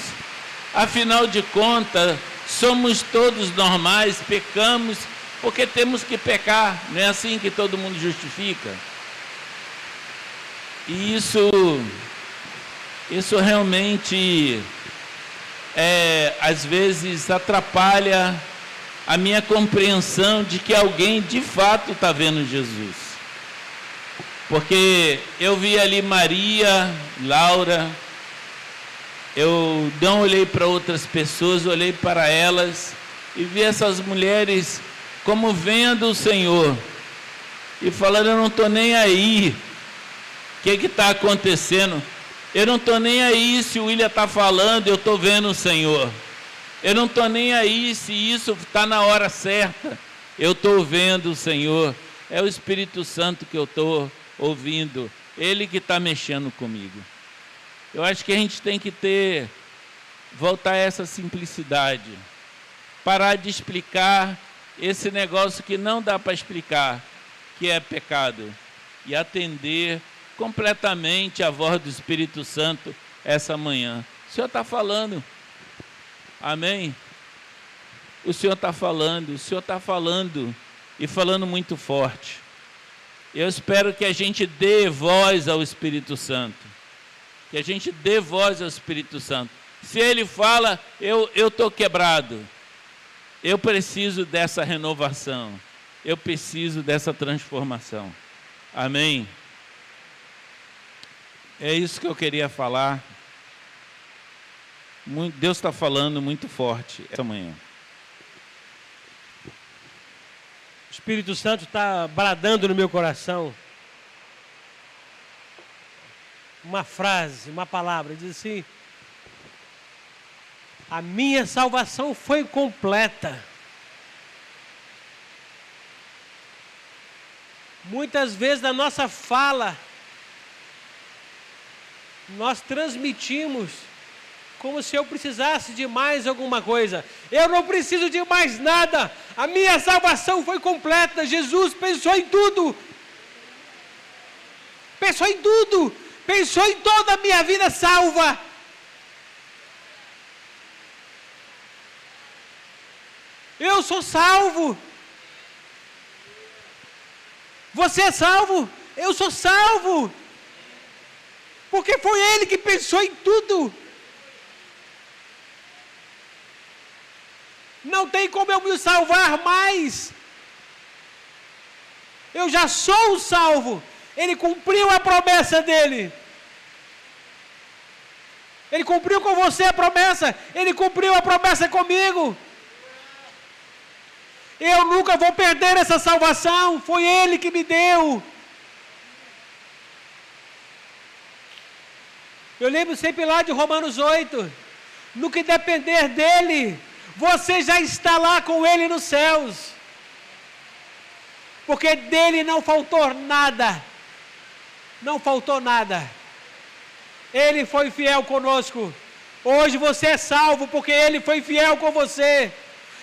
Afinal de contas, somos todos normais, pecamos porque temos que pecar. Não é assim que todo mundo justifica? E isso realmente às vezes atrapalha a minha compreensão de que alguém de fato está vendo Jesus. Porque eu vi ali Maria, Laura, eu não olhei para outras pessoas, olhei para elas e vi essas mulheres como vendo o Senhor e falando: eu não estou nem aí, o que está acontecendo? Eu não estou nem aí se o William está falando, eu estou vendo o Senhor. Eu não estou nem aí se isso está na hora certa, eu estou vendo o Senhor. É o Espírito Santo que eu estou ouvindo, Ele que está mexendo comigo. Eu acho que a gente tem que voltar a essa simplicidade, parar de explicar esse negócio que não dá para explicar, que é pecado, e atender completamente a voz do Espírito Santo essa manhã. O Senhor está falando, amém? O Senhor está falando, e falando muito forte. Eu espero que a gente dê voz ao Espírito Santo, que a gente dê voz ao Espírito Santo. Se Ele fala, eu estou quebrado, eu preciso dessa renovação, eu preciso dessa transformação, amém? É isso que eu queria falar. Deus está falando muito forte essa manhã. O Espírito Santo está bradando no meu coração uma frase, uma palavra, diz assim: a minha salvação foi completa. Muitas vezes na nossa fala, nós transmitimos como se eu precisasse de mais alguma coisa. Eu não preciso de mais nada. A minha salvação foi completa. Jesus pensou em tudo. Pensou em tudo. Pensou em toda a minha vida salva. Eu sou salvo. Você é salvo. Eu sou salvo. Porque foi Ele que pensou em tudo. Não tem como eu me salvar mais. Eu já sou salvo. Ele cumpriu a promessa dele. Ele cumpriu com você a promessa. Ele cumpriu a promessa comigo. Eu nunca vou perder essa salvação. Foi Ele que me deu. Eu lembro sempre lá de Romanos 8. No que depender dele, você já está lá com Ele nos céus. Porque dele não faltou nada. Não faltou nada. Ele foi fiel conosco. Hoje você é salvo porque Ele foi fiel com você.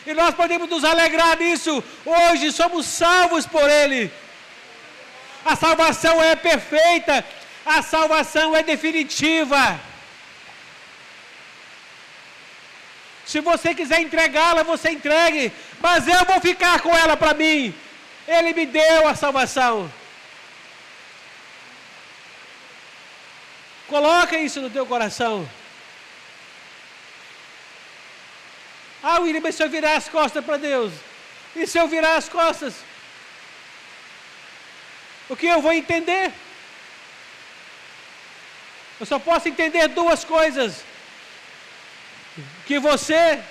E nós podemos nos alegrar nisso. Hoje somos salvos por Ele. A salvação é perfeita. A salvação é definitiva. Se você quiser entregá-la, você entregue. Mas eu vou ficar com ela para mim. Ele me deu a salvação. Coloca isso no teu coração. Ah, William, mas se eu virar as costas para Deus? E se eu virar as costas? O que eu vou entender? Eu só posso entender duas coisas. Que você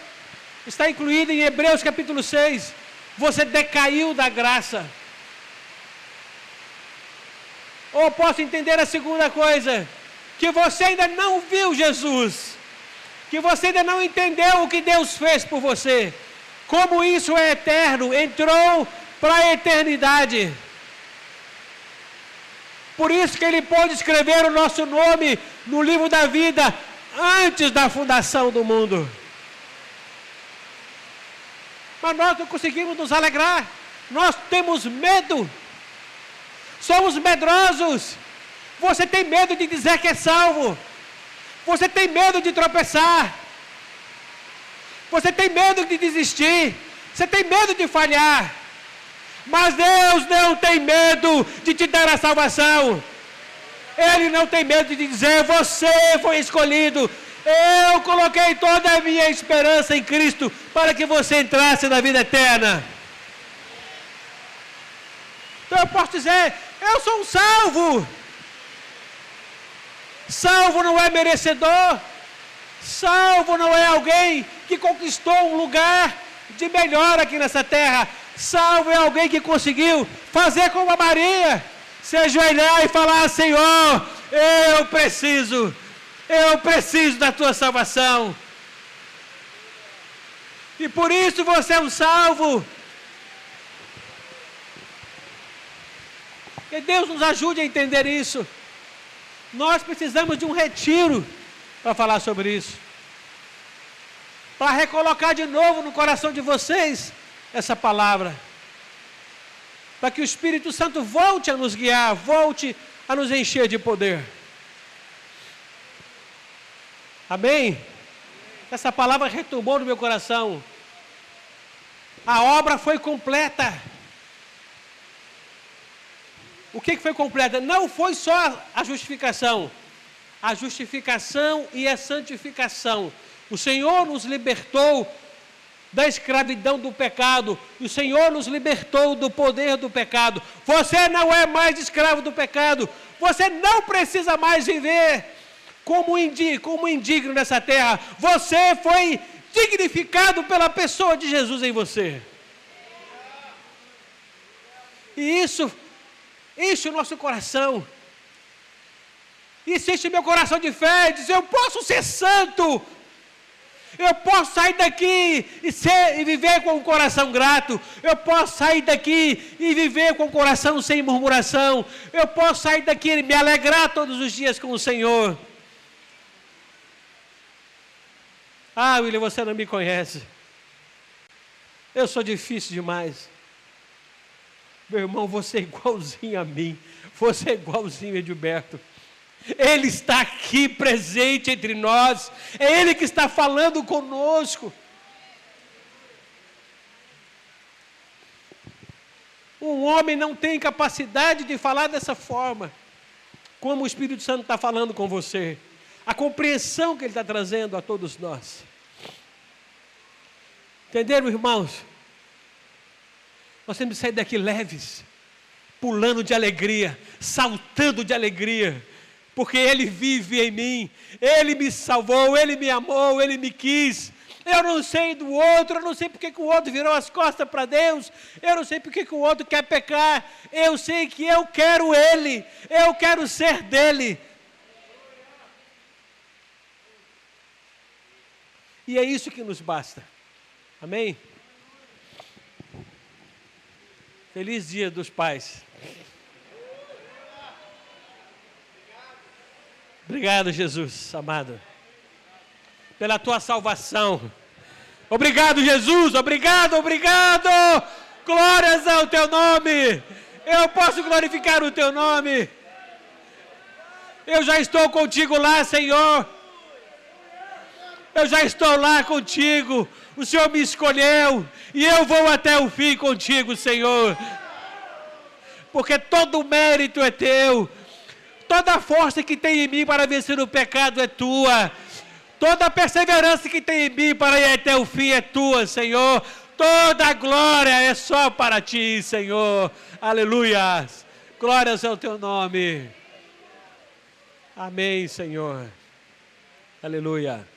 está incluído em Hebreus capítulo 6. Você decaiu da graça. Ou posso entender a segunda coisa. Que você ainda não viu Jesus. Que você ainda não entendeu o que Deus fez por você. Como isso é eterno. Entrou para a eternidade. Por isso que Ele pôde escrever o nosso nome no livro da vida antes da fundação do mundo. Mas nós não conseguimos nos alegrar. Nós temos medo. Somos medrosos. Você tem medo de dizer que é salvo. Você tem medo de tropeçar. Você tem medo de desistir. Você tem medo de falhar. Mas Deus não tem medo de te dar a salvação. Ele não tem medo de dizer: você foi escolhido. Eu coloquei toda a minha esperança em Cristo para que você entrasse na vida eterna. Então eu posso dizer: eu sou um salvo. Salvo não é merecedor. Salvo não é alguém que conquistou um lugar de melhor aqui nessa terra. Salvo é alguém que conseguiu fazer como a Maria, se ajoelhar e falar: Senhor, eu preciso da tua salvação. E por isso você é um salvo. Que Deus nos ajude a entender isso. Nós precisamos de um retiro para falar sobre isso. Para recolocar de novo no coração de vocês essa palavra. Para que o Espírito Santo volte a nos guiar, volte a nos encher de poder. Amém? Essa palavra retumbou no meu coração. A obra foi completa. O que foi completa? Não foi só a justificação. A justificação e a santificação. O Senhor nos libertou da escravidão do pecado. O Senhor nos libertou do poder do pecado. Você não é mais escravo do pecado. Você não precisa mais viver como indigno nessa terra. Você foi dignificado pela pessoa de Jesus em você. E isso enche o nosso coração. Isso enche meu coração de fé. Diz: eu posso ser santo. Eu posso sair daqui e viver com o coração grato. Eu posso sair daqui e viver com o coração sem murmuração. Eu posso sair daqui e me alegrar todos os dias com o Senhor. Ah, William, você não me conhece. Eu sou difícil demais. Meu irmão, você é igualzinho a mim. Você é igualzinho a Edilberto. Ele está aqui presente entre nós. É Ele que está falando conosco. Um homem não tem capacidade de falar dessa forma, como o Espírito Santo está falando com você. A compreensão que Ele está trazendo a todos nós. Entenderam, irmãos? Nós temos que sair daqui leves, pulando de alegria, saltando de alegria, porque Ele vive em mim, Ele me salvou, Ele me amou, Ele me quis. Eu não sei do outro, eu não sei porque que o outro virou as costas para Deus, eu não sei porque que o outro quer pecar, eu sei que eu quero Ele, eu quero ser dEle. E é isso que nos basta. Amém? Feliz Dia dos Pais. Obrigado, Jesus, amado, pela tua salvação. Obrigado, Jesus, obrigado, obrigado. Glórias ao teu nome. Eu posso glorificar o teu nome. Eu já estou contigo lá, Senhor. Eu já estou lá contigo. O Senhor me escolheu e eu vou até o fim contigo, Senhor. Porque todo o mérito é teu. Toda a força que tem em mim para vencer o pecado é tua. Toda a perseverança que tem em mim para ir até o fim é tua, Senhor. Toda a glória é só para ti, Senhor. Aleluia. Glórias ao teu nome. Amém, Senhor. Aleluia.